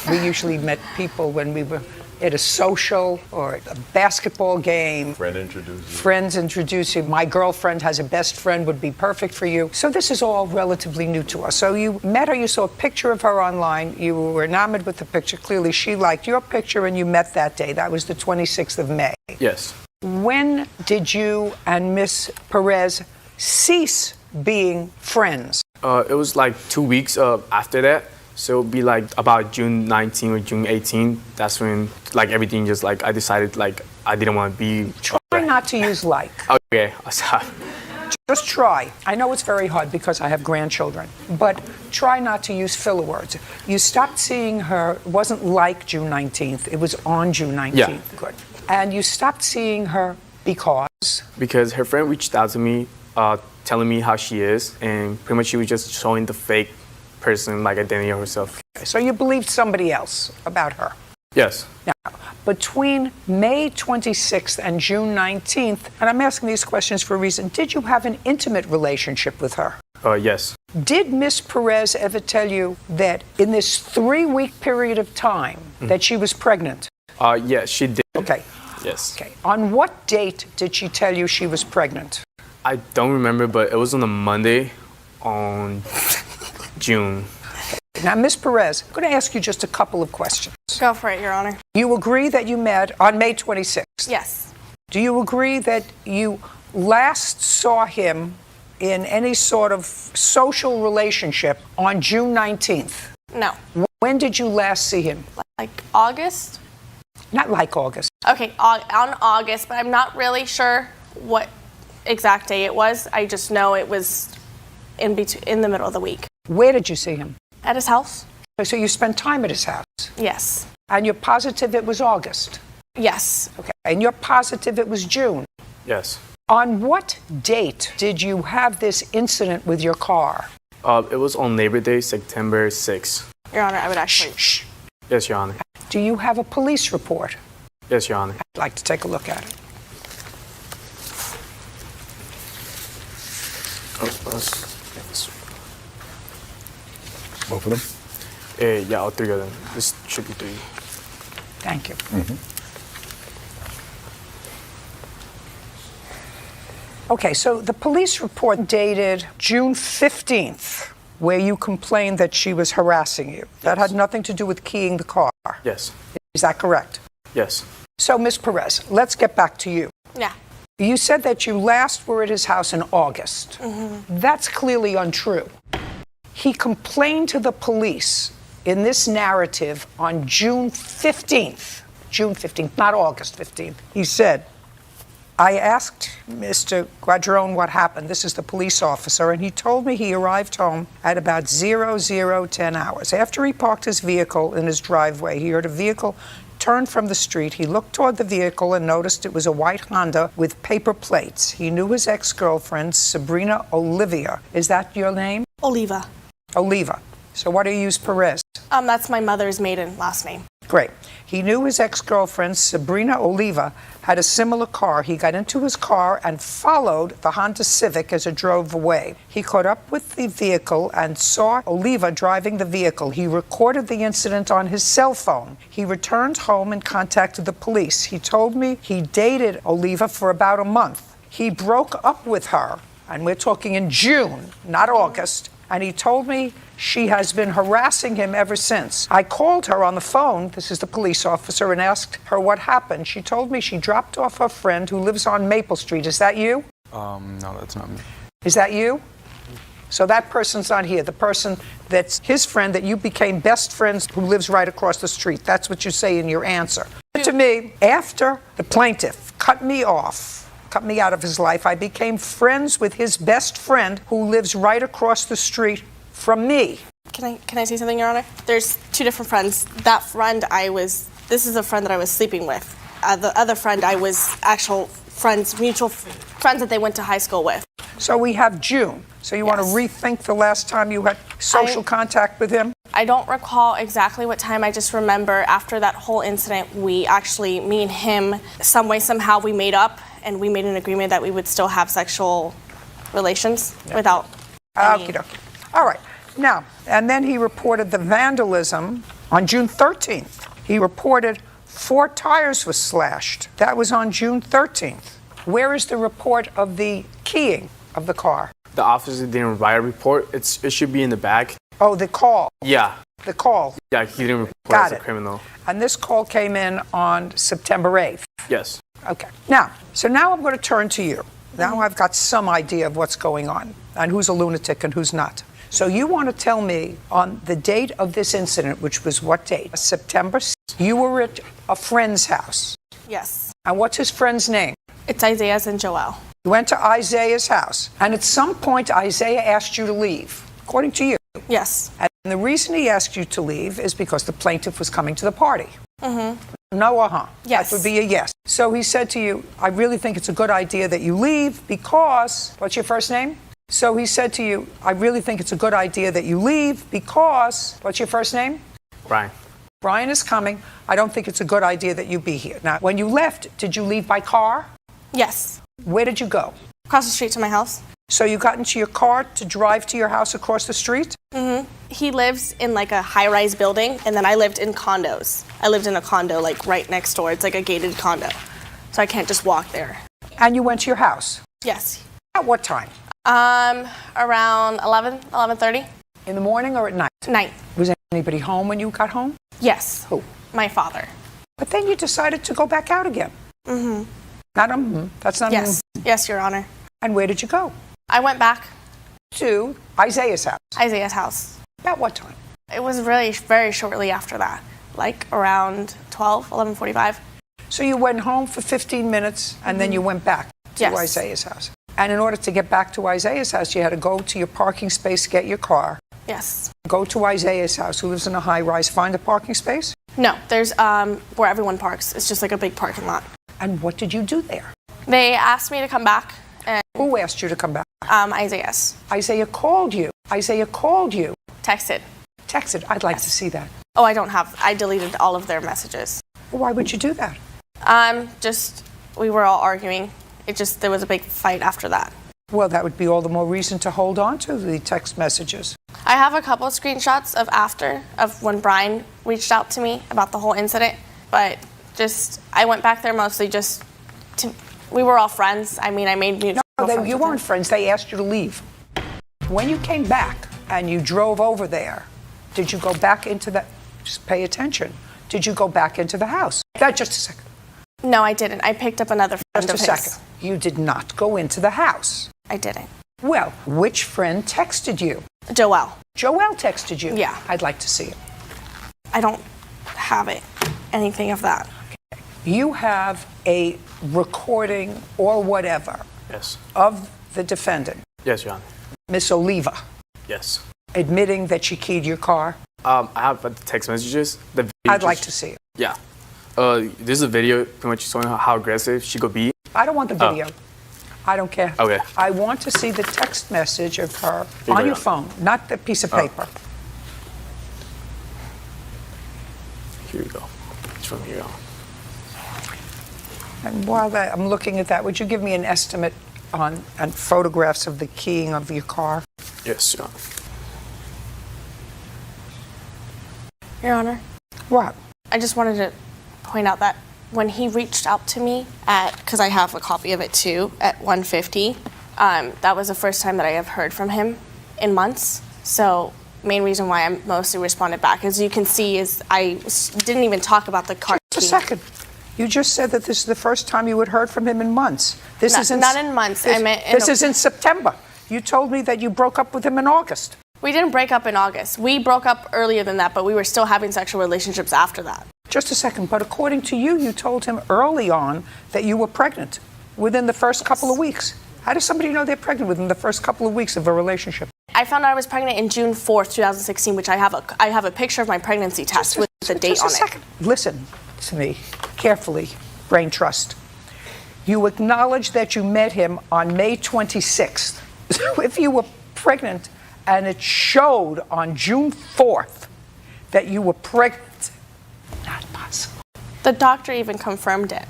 We usually met people when we were at a social or a basketball game. Friends introduce you. My girlfriend has a best friend, would be perfect for you. So this is all relatively new to us. So you met her, you saw a picture of her online, you were enamored with the picture. Clearly she liked your picture and you met that day. That was the 26th of May. okay. Yes. When did you and Miss Perez cease being friends? It was like 2 weeks after that. So it would be like about June 19 or June 18. That's when like everything just like I decided like I didn't want to be. Try not to use like. Okay, I'm sorry. Just try. I know it's very hard because I have grandchildren, but try not to use filler words. You stopped seeing her, it wasn't like June 19th, it was on June 19th. Yeah. Good. And you stopped seeing her because? Because her friend reached out to me, telling me how she is, and pretty much she was just showing the fake person, like identity of herself. So you believed somebody else about her. Yes. Now, between May 26th and June 19th, and I'm asking these questions for a reason, did you have an intimate relationship with her? Yes. Did Miss Perez ever tell you that in this 3-week period of time that she was pregnant? Yeah, she did. Okay. Yes. Okay. On what date did she tell you she was pregnant? I don't remember, but it was on a Monday on June. Now, Miss Perez, I'm going to ask you just a couple of questions. Go for it, Your Honor. You agree that you met on May 26th? Yes. Do you agree that you last saw him in any sort of social relationship on June 19th? No. When did you last see him? Like August? Not like August. Okay, on August, but I'm not really sure what exact day it was. I just know it was in the middle of the week. Where did you see him? At his house? So you spent time at his house? Yes. And you're positive it was August? Yes. Okay. And you're positive it was June? Yes. On what date did you have this incident with your car? It was on Labor Day, September 6th. Your Honor, I would actually... Shh. Yes, Your Honor. Do you have a police report? Yes, Your Honor. I'd like to take a look at it. Both of them? Yeah, all three of them. This should be three. Thank you. Okay, so the police report dated June 15th, where you complained that she was harassing you. That had nothing to do with keying the car. Yes. Is that correct? Yes. So, Ms. Perez, let's get back to you. Yeah. You said that you last were at his house in August. That's clearly untrue. He complained to the police in this narrative on June 15th. June 15th, not August 15th. He said, I asked Mr. Guadron what happened. This is the police officer, and he told me he arrived home at about 0010 hours. After he parked his vehicle in his driveway, he heard a vehicle turn from the street. He looked toward the vehicle and noticed it was a white Honda with paper plates. He knew his ex-girlfriend, Sabrina Olivia. Is that your name? Oliva. Oliva. So why do you use Perez? That's my mother's maiden last name. Great. He knew his ex-girlfriend, Sabrina Oliva, had a similar car. He got into his car and followed the Honda Civic as it drove away. He caught up with the vehicle and saw Oliva driving the vehicle. He recorded the incident on his cell phone. He returned home and contacted the police. He told me he dated Oliva for about a month. He broke up with her, and we're talking in June, not August, and he told me she has been harassing him ever since. I called her on the phone, this is the police officer, and asked her what happened. She told me she dropped off her friend who lives on Maple Street. Is that you? No, that's not me. Is that you? So that person's not here. The person that's his friend that you became best friends who lives right across the street. That's what you say in your answer. To me, after the plaintiff cut me off, cut me out of his life, I became friends with his best friend who lives right across the street from me. Can I say something, Your Honor? There's two different friends. That friend this is a friend that I was sleeping with. The other friend I was actual friends, mutual friends that they went to high school with. So we have June. So you want to rethink the last time you had social contact with him? I don't recall exactly what time. I just remember after that whole incident, me and him, some way, somehow we made up and we made an agreement that we would still have sexual relations without any... Okie dokie. All right. Now, and then he reported the vandalism on June 13th. He reported 4 tires were slashed. That was on June 13th. Where is the report of the keying of the car? The officer didn't write a report. It should be in the back. Oh, the call. Yeah. The call. Yeah, he didn't report Got as a it. criminal. And this call came in on September 8th. Yes. Okay. Now I'm going to turn to you. Now I've got some idea of what's going on and who's a lunatic and who's not. So you want to tell me on the date of this incident, which was what date? September 6th. You were at a friend's house. Yes. And what's his friend's name? It's Isaiah's and Joel. You went to Isaiah's house. And at some point, Isaiah asked you to leave, according to you. Yes. And the reason he asked you to leave is because the plaintiff was coming to the party. Mm-hmm. No, uh-huh. Yes. That would be a yes. So he said to you, I really think it's a good idea that you leave because, what's your first name? So he said to you, I really think it's a good idea that you leave because, what's your first name? Brian. Brian is coming. I don't think it's a good idea that you be here. Now, when you left, did you leave by car? Yes. Where did you go? Across the street to my house. So you got into your car to drive to your house across the street? Mm-hmm. He lives in like a high-rise building, and then I lived in condos. I lived in a condo like right next door. It's like a gated condo. So I can't just walk there. And you went to your house? Yes. At what time? Around 11:30. In the morning or at night? Night. Was anybody home when you got home? Yes. Who? My father. But then you decided to go back out again. Mm-hmm. Not that's not Yes. Yes, Your Honor. And where did you go? I went back To Isaiah's house. Isaiah's house. At what time? It was really very shortly after that, like around 11:45. So you went home for 15 minutes and then you went back to Yes. Isaiah's house. And in order to get back to Isaiah's house, you had to go to your parking space, get your car, Yes. go to Isaiah's house, who lives in a high-rise, find a parking space. No, there's where everyone parks. It's just like a big parking lot. And what did you do there? They asked me to come back, and Who asked you to come back? Isaiah's Isaiah called you. Isaiah called you. texted. Texted. I'd like to see that. Oh, I deleted all of their messages. Why would you do that? Just we were all arguing. There was a big fight after that. Well, that would be all the more reason to hold on to the text messages. I have a couple of screenshots of when Brian reached out to me about the whole incident, but I went back there mostly we were all friends. I mean, I made mutual friends. You weren't friends. They asked you to leave. When you came back and you drove over there, did you go back into the, just pay attention, did you go back into the house? Just a second. No, I didn't. I picked up another friend Just a of his. second. You did not go into the house. I didn't. Well, which friend texted you? Joel. Joel texted you? Yeah. I'd like to see it. I don't have anything of that. You have a recording or whatever Yes. of the defendant, Yes, Your Honor. Miss Oliva, Yes. admitting that she keyed your car? I have the text messages. The video I'd like to see it. Yeah. This is a video pretty much showing her how aggressive she could be. I don't want the video. I don't care. Okay. I want to see the text message of her you on go, your Your phone, not the piece of paper. Here we go. It's from here. And while I'm looking at that, would you give me an estimate on photographs of the keying of your car? Yes, Your Honor. Your Honor, What? I just wanted to point out that when he reached out to me because I have a copy of it too, at 1:50, that was the first time that I have heard from him in months. So main reason why I mostly responded back, as you can see, is I didn't even talk about the car. Just a second. You just said that this is the first time you had heard from him in months. This is Not in months. This, I meant this is in September. You told me that you broke up with him in August. We didn't break up in August. We broke up earlier than that, but we were still having sexual relationships after that. Just a second. But according to you, you told him early on that you were pregnant within the first couple of weeks. How does somebody know they're pregnant within the first couple of weeks of a relationship? I found out I was pregnant in June 4th, 2016, which I have a picture of my pregnancy test with the date on it. Listen to me carefully, brain trust. You acknowledge that you met him on May 26th. So if you were pregnant and it showed on June 4th that you were pregnant, not possible. The doctor even confirmed it.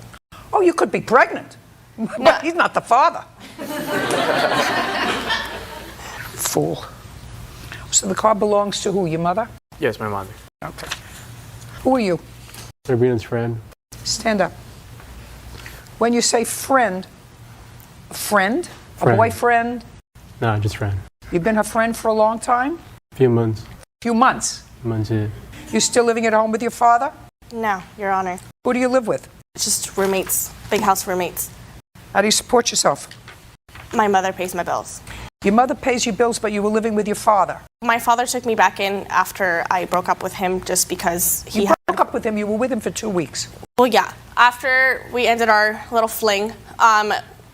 Oh, you could be pregnant, but he's not the father. Fool. So the car belongs to who, your mother? Yes, my mother. Okay. Who are you? Sabrina's friend. Stand up. When you say friend, a friend? A Friend. boyfriend? No, just friend. You've been her friend for a long time? Few months. Few months. Months, yeah. You still living at home with your father? No, Your Honor. Who do you live with? Just roommates, big house roommates. How do you support yourself? My mother pays my bills. Your mother pays you bills, but you were living with your father. My father took me back in after I broke up with him just because he You broke up with him, you were with him for 2 weeks. Well, yeah. After we ended our little fling,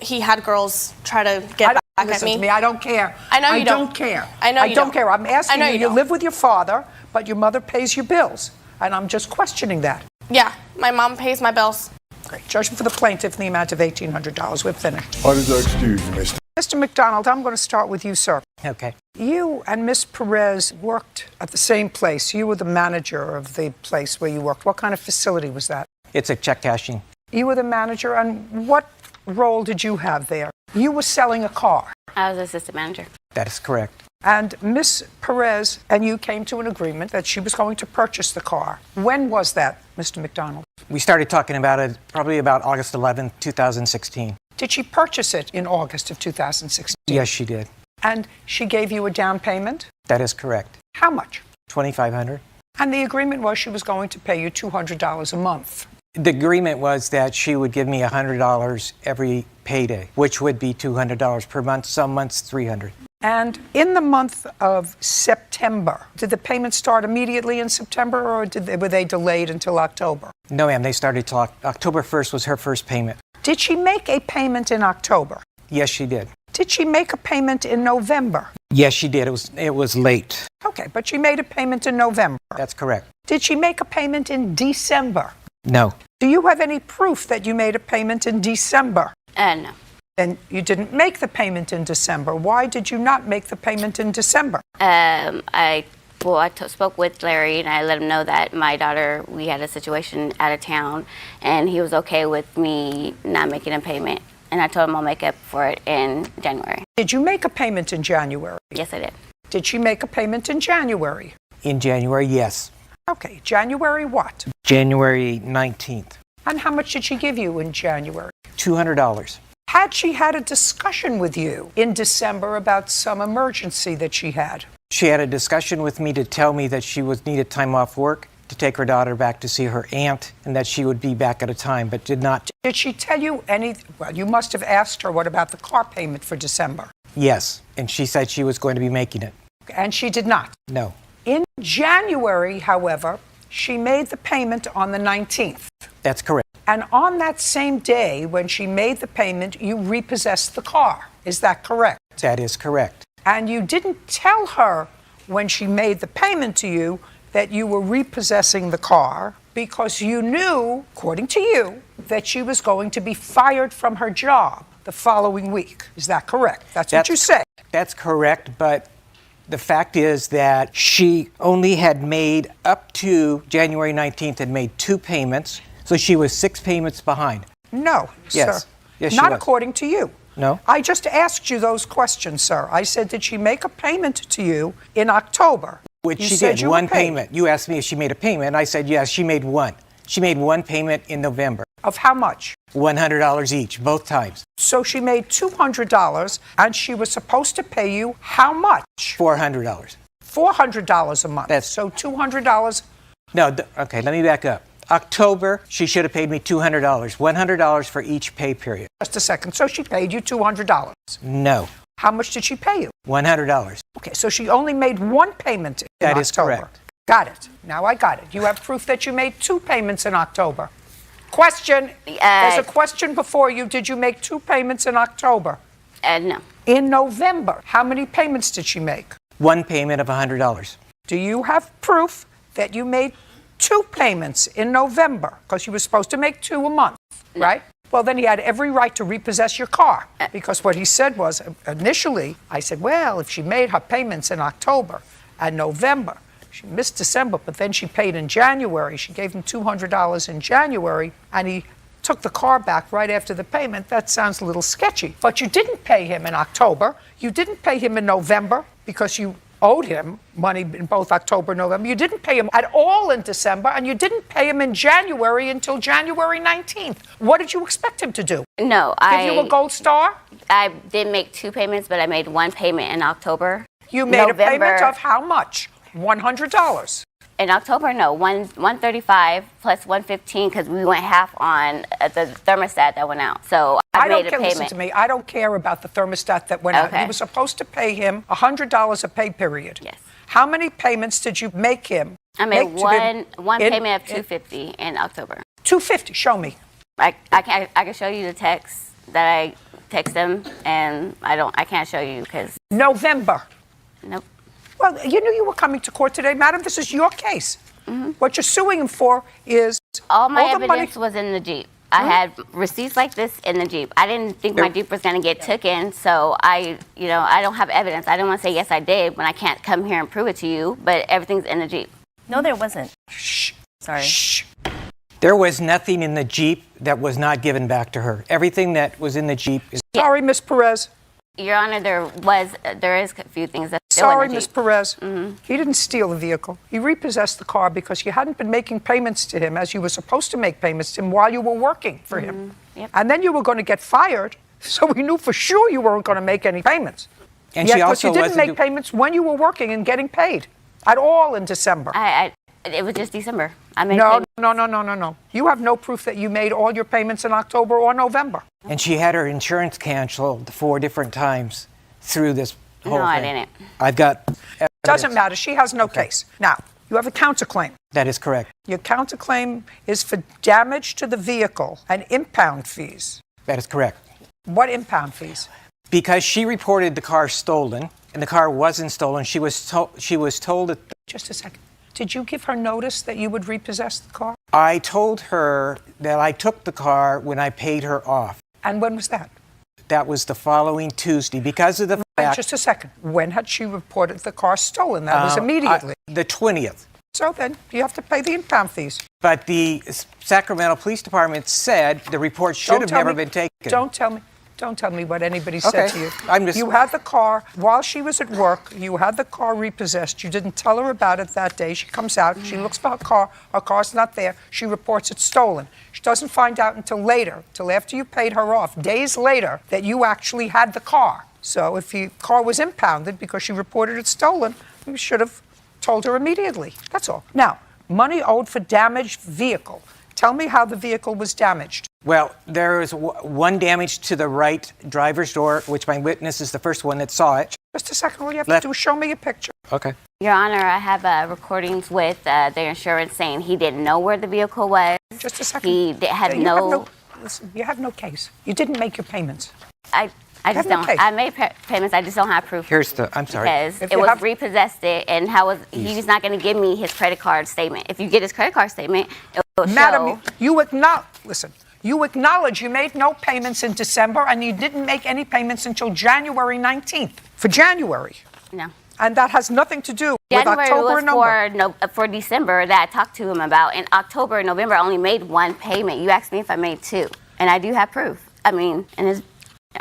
he had girls try to get back Listen at to me, I don't care. I know you don't. I don't care. I know I you don't don't. care. I'm asking I know you, you you don't. live with your father, but your mother pays your bills. And I'm just questioning that. Yeah, my mom pays my bills. Great. Judgment for the plaintiff in the amount of $1,800. We're finished. What is our excuse, Mr. Mr. McDonald, I'm going to start with you, sir. Okay. You and Miss Perez worked at the same place. You were the manager of the place where you worked. What kind of facility was that? It's a check cashing. You were the manager, and what role did you have there? You were selling a car. I was assistant manager. That is correct. And Miss Perez and you came to an agreement that she was going to purchase the car. When was that, Mr. McDonald? We started talking about it probably about August 11th, 2016. Did she purchase it in August of 2016? Yes, she did. And she gave you a down payment? That is correct. How much? $2,500. And the agreement was she was going to pay you $200 a month. The agreement was that she would give me $100 every payday, which would be $200 per month, some months $300. And in the month of September, did the payments start immediately in September, or were they delayed until October? No, ma'am, they started till October 1st was her first payment. Did she make a payment in October? Yes, she did. Did she make a payment in November? Yes, she did. It was late. Okay, but she made a payment in November. That's correct. Did she make a payment in December? No. Do you have any proof that you made a payment in December? No. And you didn't make the payment in December. Why did you not make the payment in December? I spoke with Larry and I let him know that my daughter, we had a situation out of town, and he was okay with me not making a payment. And I told him I'll make up for it in January. Did you make a payment in January? Yes, I did. Did she make a payment in January? In January, yes. Okay, January what? January 19th. And how much did she give you in January? $200. Had she had a discussion with you in December about some emergency that she had? She had a discussion with me to tell me that she needed time off work to take her daughter back to see her aunt, and that she would be back at a time, but did not. Did she tell you well, you must have asked her what about the car payment for December? Yes, and she said she was going to be making it. And she did not? No. In January, however, she made the payment on the 19th. That's correct. And on that same day, when she made the payment, you repossessed the car. Is that correct? That is correct. And you didn't tell her when she made the payment to you that you were repossessing the car because you knew, according to you, that she was going to be fired from her job the following week. Is that correct? That's what you say. That's correct, but the fact is that she only had made, up to January 19th, had made 2 payments, so she was 6 payments behind. No, Yes. sir. Yes, she Not was. according to you. No? I just asked you those questions, sir. I said, did she make a payment to you in October? Which You she said did, you were one paid. payment. You asked me if she made a payment, and I said yes, she made one. She made 1 payment in November. Of how much? $100 each, both times. So she made $200, and she was supposed to pay you how much? $400. $400 a month. That's- So $200. No, okay, let me back up. October, she should have paid me $200, $100 for each pay period. Just a second. So she paid you $200. No, How much did she pay you? $100. Okay, so she only made 1 payment in That is October. correct. Got it. Now I got it. You have proof that you made 2 payments in October. Question. There's a question before you. Did you make 2 payments in October? No. In November, how many payments did she make? 1 payment of $100. Do you have proof that you made 2 payments in November? Because you were supposed to make 2 a month, right? Well, then he had every right to repossess your car. Because what he said was, initially, I said, well, if she made her payments in October and November, she missed December, but then she paid in January. She gave him $200 in January, and he took the car back right after the payment. That sounds a little sketchy. But you didn't pay him in October. You didn't pay him in November because you owed him money in both October and November. You didn't pay him at all in December, and you didn't pay him in January until January 19th. What did you expect him to do? No, Give you a gold star? I did make 2 payments, but I made 1 payment in October. You made a payment of how much? $100. In October, no, 135 plus 115 because we went half on the thermostat that went out. So I don't made a care. payment. Listen to me. I don't care about the thermostat that went out. Okay. You were supposed to pay him $100 a pay period. Yes. How many payments did you make him? I made make to him one in- payment of $250 in October. $250. Show me. I can show you the text that I text them, and I can't show you because November. nope. Well, you knew you were coming to court today, madam. This is your case. What you're suing him for is All my the money. evidence was in the Jeep. I had receipts like this in the Jeep. I didn't think my Jeep was going to get taken, so I don't have evidence. I don't want to say yes, I did when I can't come here and prove it to you, but everything's in the Jeep. No, there wasn't. Shh. Sorry. Shh. There was nothing in the Jeep that was not given back to her. Everything that was in the Jeep is. Sorry, Miss Perez. Your Honor, there is a few things that still Sorry, in the Miss Jeep. Perez. He didn't steal the vehicle. He repossessed the car because you hadn't been making payments to him as you were supposed to make payments to him while you were working for him. Yep. And then you were going to get fired, so we knew for sure you weren't going to make any payments. And Yet, she also you didn't wasn't make payments when you were working and getting paid at all in December. It was just December. I made No. payments. You have no proof that you made all your payments in October or November. And she had her insurance canceled 4 different times through this whole No, I thing. didn't. I've got evidence. Doesn't matter. She has no case. Now, you have a counterclaim. That is correct. Your counterclaim is for damage to the vehicle and impound fees. That is correct. What impound fees? Because she reported the car stolen, and the car wasn't stolen, she was told that. Just a second. Did you give her notice that you would repossess the car? I told her that I took the car when I paid her off. And when was that? That was the following Tuesday because of the fact. Just a second. When had she reported the car stolen? That was immediately. The 20th. So then you have to pay the impound fees. But the Sacramento Police Department said the report should have never been taken. Don't tell me what anybody said to you. You had the car, while she was at work, you had the car repossessed. You didn't tell her about it that day. She comes out, she looks for her car's not there. She reports it stolen. She doesn't find out until later, till after you paid her off, days later, that you actually had the car. So if the car was impounded because she reported it stolen, you should have told her immediately. That's all. Now, money owed for damaged vehicle. Tell me how the vehicle was damaged. Well, there was one damage to the right driver's door, which my witness is the first one that saw it. Just a second. All you have to do is show me a picture. Okay. Your Honor, I have recordings with their insurance saying he didn't know where the vehicle was. Just a second. He had no. Listen, you have no case. You didn't make your payments. I just don't. I made payments. I just don't have proof. I'm sorry. Because it was repossessed it, and he's not going to give me his credit card statement. If you get his credit card statement, it will Madam, show. you acknowledge you made no payments in December, and you didn't make any payments until January 19th. For January. No. And that has nothing to do with January October and November. was for December that I talked to him about. In October and November, I only made one payment. You asked me if I made 2, and I do have proof. I mean, and his.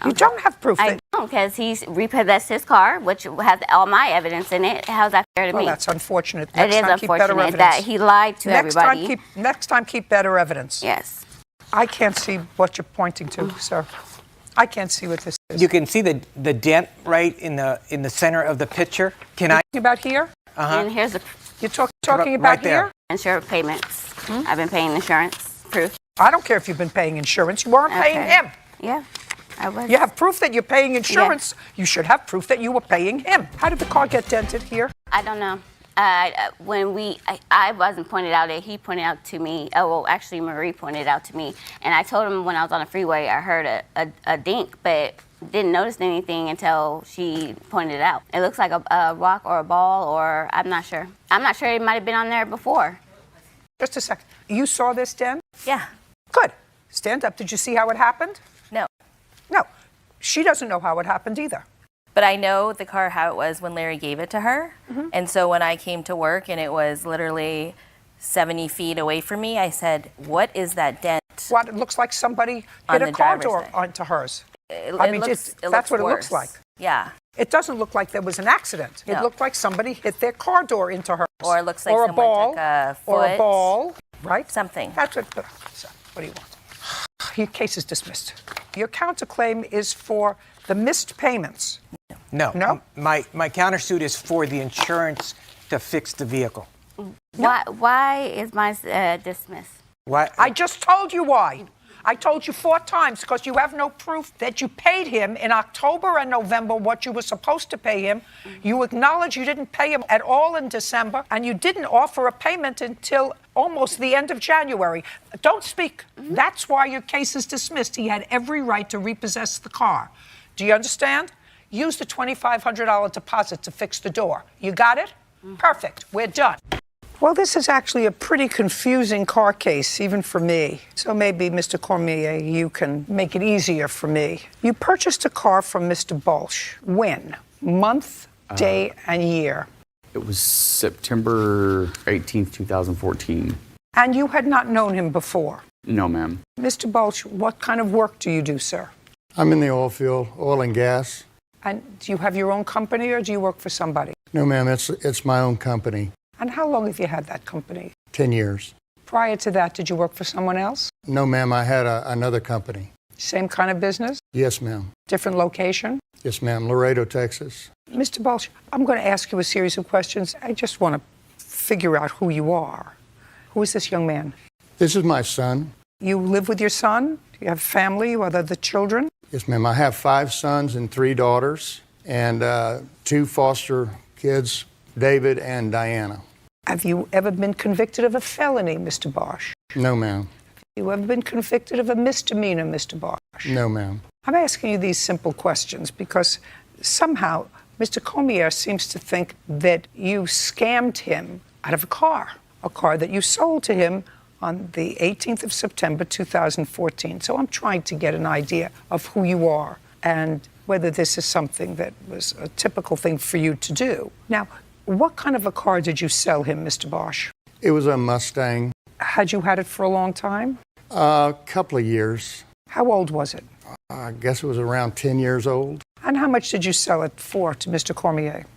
You don't have proof. I don't, because he's repossessed his car, which has all my evidence in it. How's that fair to me? Well, that's unfortunate. It is unfortunate that he lied to everybody. Next time, keep better evidence. Yes. I can't see what you're pointing to, sir. I can't see what this is. You can see the dent right in the center of the picture. Can I? Talking about here? And here's the. You're talking about right there. here? Insurance payments. I've been paying insurance. Proof. I don't care if you've been paying insurance. You weren't paying him. Yeah, I was. You have proof that you're paying insurance. Yeah. You should have proof that you were paying him. How did the car get dented here? I don't know. I wasn't pointed out it. He pointed out to me. Oh, well, actually, Marie pointed out to me. And I told him when I was on the freeway, I heard a dink, but didn't notice anything until she pointed it out. It looks like a rock or a ball, or I'm not sure. I'm not sure it might have been on there before. Just a second. You saw this dent? Yeah. Good. Stand up. Did you see how it happened? No. No. She doesn't know how it happened either. But I know the car how it was when Larry gave it to her. Mm-hmm. And so when I came to work and it was literally 70 feet away from me, I said, what is that dent? What, it looks like somebody hit a car door onto hers. That's what it looks like. Yeah. It doesn't look like there was an accident. No. It looked like somebody hit their car door into hers. Or it looks like someone took a foot. Or a ball, right? Something. That's what do you want? Your case is dismissed. Your counterclaim is for the missed payments. No. My countersuit is for the insurance to fix the vehicle. Why is mine dismissed? Why? I just told you why. I told you 4 times because you have no proof that you paid him in October and November what you were supposed to pay him. You acknowledge you didn't pay him at all in December, and you didn't offer a payment until almost the end of January. Don't speak. That's why your case is dismissed. He had every right to repossess the car. Do you understand? Use the $2,500 deposit to fix the door. You got it? Perfect. We're done. Well, this is actually a pretty confusing car case, even for me. So maybe, Mr. Cormier, you can make it easier for me. You purchased a car from Mr. Bolsh. When? Month, day, and year. It was September 18th, 2014. And you had not known him before. No, ma'am. Mr. Bolsh, what kind of work do you do, sir? I'm in the oil field, oil and gas. And do you have your own company or do you work for somebody? No, ma'am, it's my own company. And how long have you had that company? 10 years. Prior to that, did you work for someone else? No, ma'am, I had another company. Same kind of business? Yes, ma'am. Different location? Yes, ma'am, Laredo, Texas. Mr. Bolsh, I'm going to ask you a series of questions. I just want to figure out who you are. Who is this young man? This is my son. You live with your son? Do you have family or other children? Yes, ma'am, I have 5 sons and 3 daughters, and 2 foster kids, David and Diana. Have you ever been convicted of a felony, Mr. Bosch? No, ma'am. Have you ever been convicted of a misdemeanor, Mr. Bosch? No, ma'am. I'm asking you these simple questions because somehow Mr. Cormier seems to think that you scammed him out of a car that you sold to him on the 18th of September, 2014. So I'm trying to get an idea of who you are and whether this is something that was a typical thing for you to do. Now, what kind of a car did you sell him, Mr. Bosch? It was a Mustang. Had you had it for a long time? A couple of years. How old was it? I guess it was around 10 years old. And how much did you sell it for to Mr. Cormier?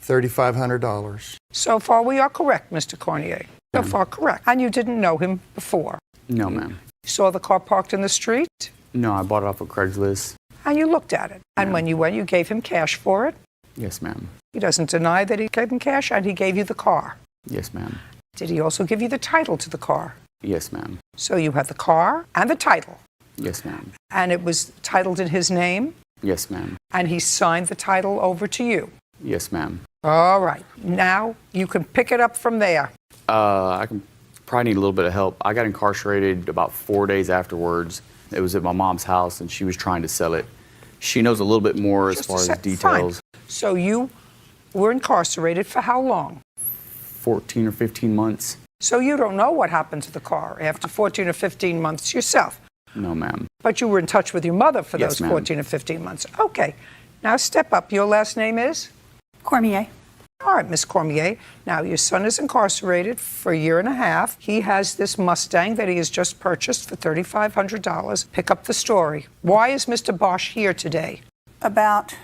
$3,500. So far, we are correct, Mr. Cormier. So far, correct. And you didn't know him before? No, ma'am. You saw the car parked in the street? No, I bought it off of Craigslist. And you looked at it. And when you went, you gave him cash for it? Yes, ma'am. He doesn't deny that he gave him cash, and he gave you the car. Yes, ma'am. Did he also give you the title to the car? Yes, ma'am. So you have the car and the title. Yes, ma'am. And it was titled in his name? Yes, ma'am. And he signed the title over to you? Yes, ma'am. All right. Now you can pick it up from there. I can probably need a little bit of help. I got incarcerated about 4 days afterwards. It was at my mom's house, and she was trying to sell it. She knows a little bit more as far as details. Fine. So you were incarcerated for how long? 14 or 15 months. So you don't know what happened to the car after 14 or 15 months yourself? No, ma'am. But you were in touch with your mother for Yes, those ma'am. 14 or 15 months. Okay. Now step up. Your last name is? Cormier. All right, Miss Cormier. Now, your son is incarcerated for 1.5 years. He has this Mustang that he has just purchased for $3,500. Pick up the story. Why is Mr. Bosch here today? About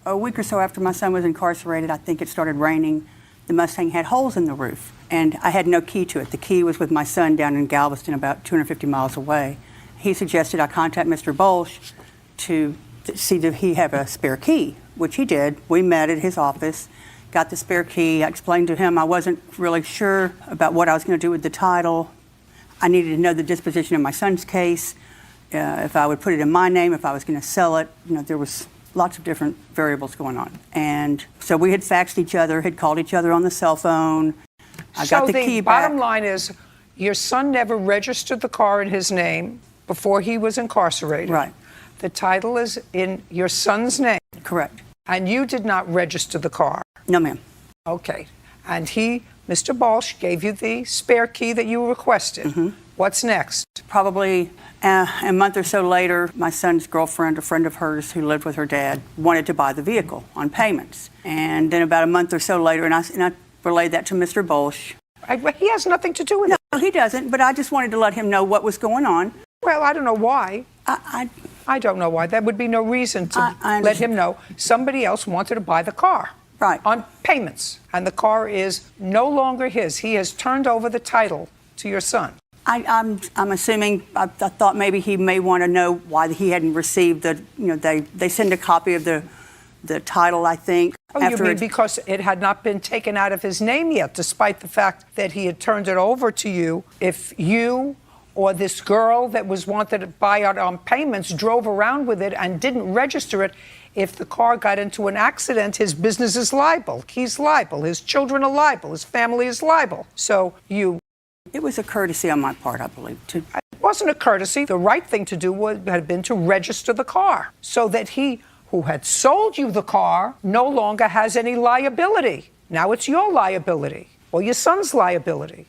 a week or so after my son was incarcerated, I think it started raining. The Mustang had holes in the roof, and I had no key to it. The key was with my son down in Galveston, about 250 miles away. He suggested I contact Mr. Bolsh to see if he have a spare key, which he did. We met at his office, got the spare key. I explained to him I wasn't really sure about what I was going to do with the title. I needed to know the disposition of my son's case, if I would put it in my name, if I was going to sell it. You know, there was lots of different variables going on. And so we had faxed each other, had called each other on the cell phone. I got the key back. Bottom line is, your son never registered the car in his name before he was incarcerated. Right. The title is in your son's name. Correct. And you did not register the car. No, ma'am. Okay. And he, Mr. Bolsh, gave you the spare key that you requested. Mm-hmm. What's next? Probably a month or so later, my son's girlfriend, a friend of hers who lived with her dad, wanted to buy the vehicle on payments. And then about a month or so later, and I relayed that to Mr. Bolsh. He has nothing to do with it. No, he doesn't, but I just wanted to let him know what was going on. Well, I don't know why. I don't know why. There would be no reason to let him know somebody else wanted to buy the car. Right. On payments. And the car is no longer his. He has turned over the title to your son. I'm assuming, I thought maybe he may want to know why he hadn't received the, they send a copy of the title, I think. Oh, you mean because it had not been taken out of his name yet, despite the fact that he had turned it over to you. If you or this girl that was wanted to buy it on payments drove around with it and didn't register it, if the car got into an accident, his business is liable. He's liable. His children are liable. His family is liable. So you... It was a courtesy on my part, I believe. It wasn't a courtesy. The right thing to do had been to register the car so that he, who had sold you the car, no longer has any liability. Now it's your liability or your son's liability.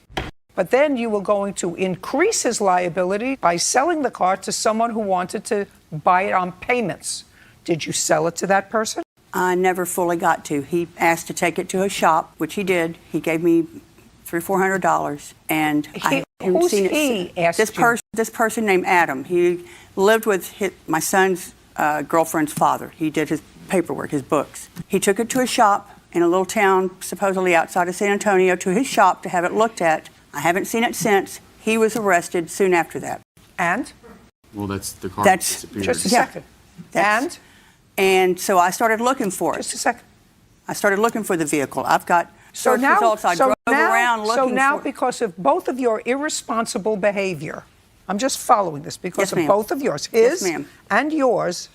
But then you were going to increase his liability by selling the car to someone who wanted to buy it on payments. Did you sell it to that person? I never fully got to. He asked to take it to a shop, which he did. He gave me $300, $400, and Who's he? This person named Adam. He lived with my son's girlfriend's father. He did his paperwork, his books. He took it to a shop in a little town, supposedly outside of San Antonio, to his shop to have it looked at. I haven't seen it since. He was arrested soon after that. And? Well, that's the car disappeared. Just a second. And so I started looking for it. Just a second. I started looking for the vehicle. I've got search results. I drove around looking for it. So now, because of both of your irresponsible behavior, I'm just following this because of both of yours, his and yours.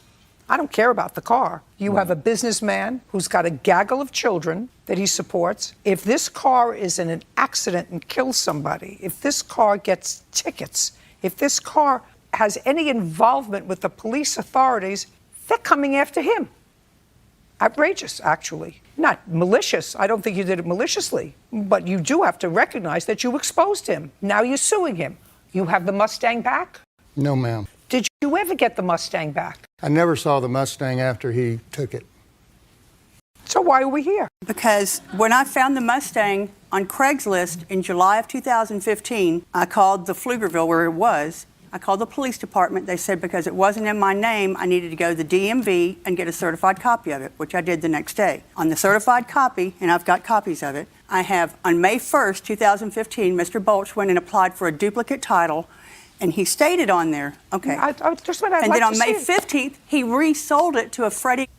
I don't care about the car. You have a businessman who's got a gaggle of children that he supports. If this car is in an accident and kills somebody, if this car gets tickets, if this car has any involvement with the police authorities, they're coming after him. Outrageous, actually. Not malicious. I don't think you did it maliciously. But you do have to recognize that you exposed him. Now you're suing him. You have the Mustang back? No, ma'am. Did you ever get the Mustang back? I never saw the Mustang after he took it. So why are we here? Because when I found the Mustang on Craigslist in July of 2015, I called the Pflugerville where it was. I called the police department. They said because it wasn't in my name, I needed to go to the DMV and get a certified copy of it, which I did the next day. On the certified copy, and I've got copies of it, I have on May 1st, 2015, Mr. Bolch went and applied for a duplicate title, and he stated on there, okay. Then on May 15th, he resold it to a Freddie.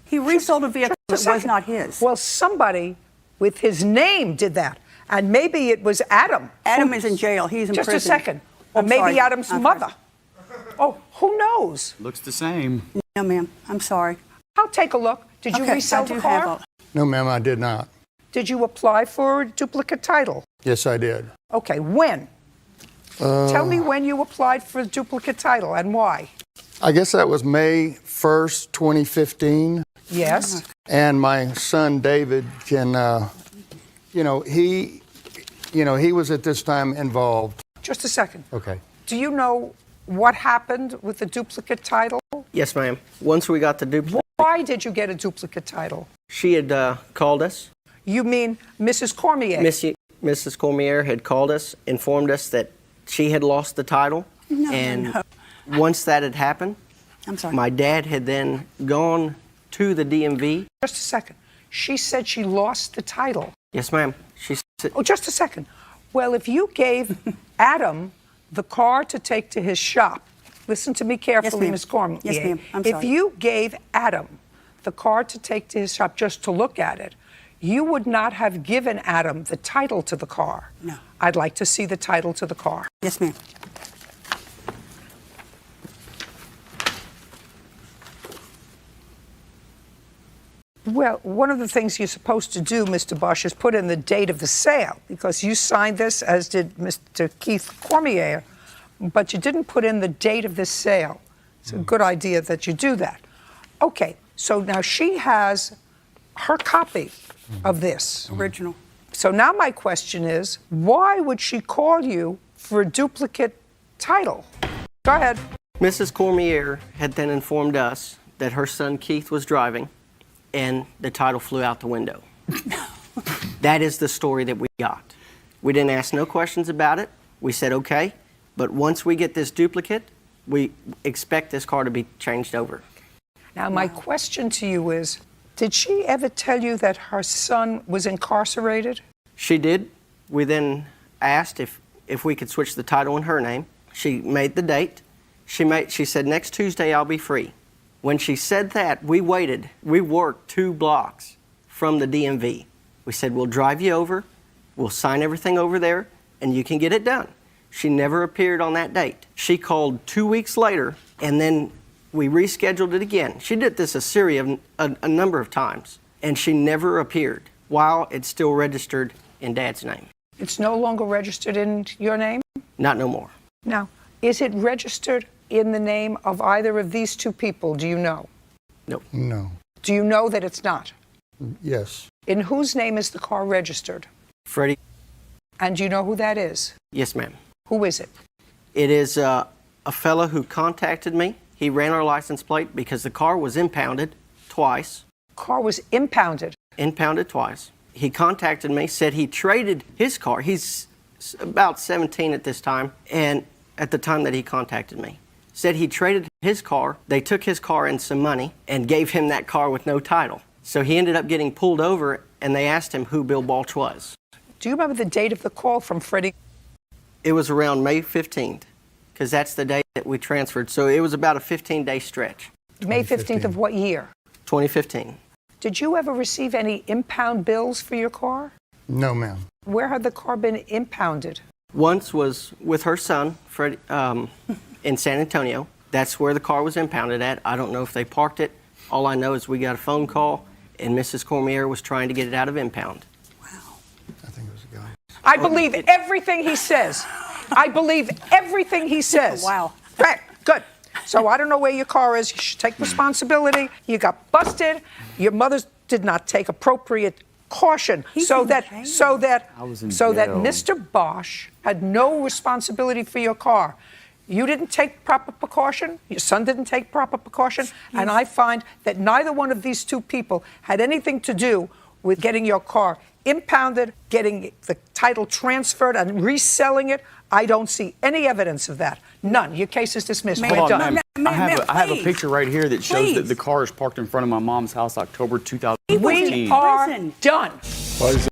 He resold a vehicle that was not his. Well, somebody with his name did that. And maybe it was Adam. Adam is in jail. He's in prison. Just a second. Or maybe Adam's mother. Oh, who knows? Looks the same. No, ma'am. I'm sorry. I'll take a look. Did you resell the car? No, ma'am, I did not. Did you apply for a duplicate title? Yes, I did. Okay, when? Tell me when you applied for a duplicate title and why. I guess that was May 1st, 2015. Yes. And my son David can, he was at this time involved. Just a second. Okay. Do you know what happened with the duplicate title? Yes, ma'am. Once we got the duplicate. Why did you get a duplicate title? She had called us. You mean Mrs. Cormier? Mrs. Cormier had called us, informed us that she had lost the title. No. Once that had happened, I'm sorry. My dad had then gone to the DMV. Just a second. She said she lost the title. Yes, ma'am. She said. Oh, just a second. Well, if you gave Adam the car to take to his shop, listen to me carefully, Ms. Cormier. Yes, ma'am. I'm sorry. If you gave Adam the car to take to his shop just to look at it, you would not have given Adam the title to the car. No. I'd like to see the title to the car. Yes, ma'am. Well, one of the things you're supposed to do, Mr. Bush, is put in the date of the sale, because you signed this, as did Mr. Keith Cormier, but you didn't put in the date of this sale. It's a good idea that you do that. Okay, so now she has her copy of this. Original. So now my question is, why would she call you for a duplicate title? Go ahead. Mrs. Cormier had then informed us that her son Keith was driving, and the title flew out the window. That is the story that we got. We didn't ask no questions about it. We said, okay, but once we get this duplicate, we expect this car to be changed over. Now, my question to you is, did she ever tell you that her son was incarcerated? She did. We then asked if we could switch the title in her name. She made the date. She said, next Tuesday I'll be free. When she said that, we waited. We worked 2 blocks from the DMV. We said, we'll drive you over, we'll sign everything over there, and you can get it done. She never appeared on that date. She called 2 weeks later, and then we rescheduled it again. She did this a number of times, and she never appeared while it's still registered in Dad's name. It's no longer registered in your name? Not no more. Now, is it registered in the name of either of these two people? Do you know? Nope. No. Do you know that it's not? Yes. In whose name is the car registered? Freddie? And do you know who that is? Yes, ma'am. Who is it? It is a fellow who contacted me. He ran our license plate because the car was impounded twice. Car was impounded? Impounded twice. He contacted me, said he traded his car. He's about 17 at this time, and at the time that he contacted me. Said he traded his car. They took his car and some money and gave him that car with no title. So he ended up getting pulled over, and they asked him who Bill Balch was. Do you remember the date of the call from Freddie? It was around May 15th, because that's the day that we transferred. So it was about a 15-day stretch. May 15th of what year? 2015. Did you ever receive any impound bills for your car? No, ma'am. Where had the car been impounded? Once was with her son, Freddie, in San Antonio. That's where the car was impounded at. I don't know if they parked it. All I know is we got a phone call, and Mrs. Cormier was trying to get it out of impound. I think it was a guy. I believe everything he says. I believe everything he says. Wow. Right, good. So I don't know where your car is. You should take responsibility. You got busted. Your mother did not take appropriate caution so that Mr. Bosch had no responsibility for your car. You didn't take proper precaution. Your son didn't take proper precaution. And I find that neither one of these two people had anything to do with getting your car impounded, getting the title transferred, and reselling it. I don't see any evidence of that. None. Your case is dismissed. We're Hold on, done. ma'am. I have a picture right here that shows that the car is parked in front of my mom's house, October 2015. We are done. Why is